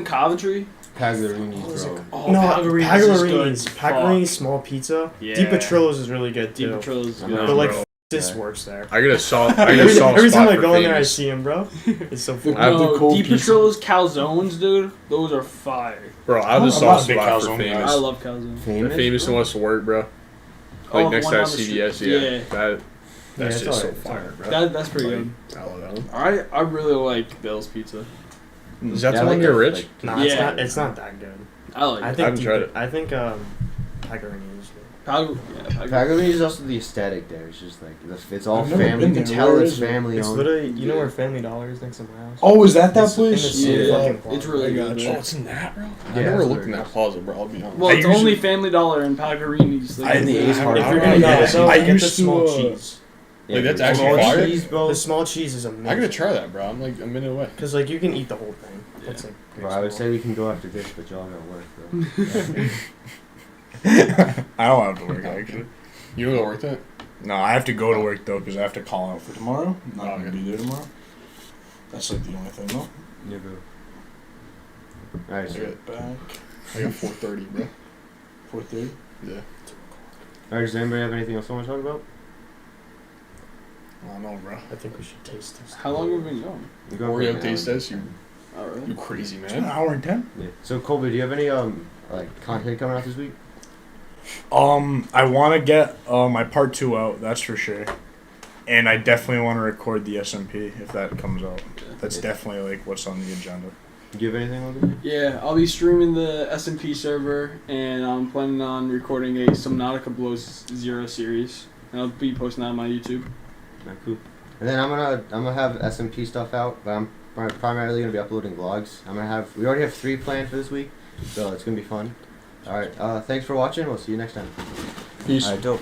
Coventry. Pagliarini's, bro. Oh, No, Pagliarini's is good. Pagliarini's. Pagliarini's small pizza. Yeah. Di Petrillo's is really good too. Deep is I good. know. But like, Bro. this Yeah. works there. I get a soft. Every time I for go in there, I famous. see him, bro. It's so funny. I have the No, cold Deep pizza. Petrillo's calzones, dude. Those are fire. Bro, I have I'm a not soft a big spot for calzone guy. famous. I love calzones. The Famous? famous bro? one wants to work, bro. Like Oh, next one to that down the CVS, street. yeah. Yeah. That's it's just so alright, it's fire, bro. That's pretty Like, good. I love that one. I really like Bill's Pizza. Is that Yeah, the one like near that, Rich? like- Nah, Yeah. it's not that good. I like I it. think haven't tried it. I think Pagliarini's. Pagliarini's is also the aesthetic there. It's just like it's all I've never family. You been can there. tell Where it's is it? family It's owned. literally, you know Yeah. where Family Dollar is next to my house? Oh, is that that It's in the place? same Yeah. fucking plaza. It's really I good. got Oh, you. it's in that, bro. I Yeah, never that's looked where in it that is. plaza, bro. I'll be honest. Well, I it's usually- only Family Dollar and Pagliarini's. Like, And the Ace if Hardware. you're I gonna know, get so it. I get used the to, small cheese. Like, that's dude. actually Small fire? cheese, bro. The small cheese is I gotta amazing. try that, bro. I'm like a minute away. Cause like you can eat the whole thing. That's like. Bro, I would say we can go after this, but y'all gotta work, bro. I don't have to work actually. You don't go work that? No, I have to go to work though because I have to call out for tomorrow. I'm not Oh, gonna okay. be there tomorrow. That's like the only thing though. Yeah, bro. Alright, I so. got I got 4:30, bro. 4:30. Yeah. Alright, does anybody have anything else they want to talk about? I don't know, bro. I think we should taste this. How long have we been going? You going for an Oreo hour? taste test, you Oh, really? crazy It's an man. hour and 10. Yeah. So Colby, do you have any like content coming out this week? I want to get my part 2 out. That's for sure. And I definitely want to record the SMP if that comes out. That's definitely like what's on the agenda. Do you have anything, Logan? Yeah, I'll be streaming the SMP server, and I'm planning on recording a Subnautica Below Zero series. And I'll be posting that on my YouTube. Alright, cool. And then I'm gonna have SMP stuff out, but I'm primarily gonna be uploading vlogs. We already have 3 planned for this week, so it's gonna be fun. Alright, thanks for watching. We'll see you next time. Peace. Alright, dope.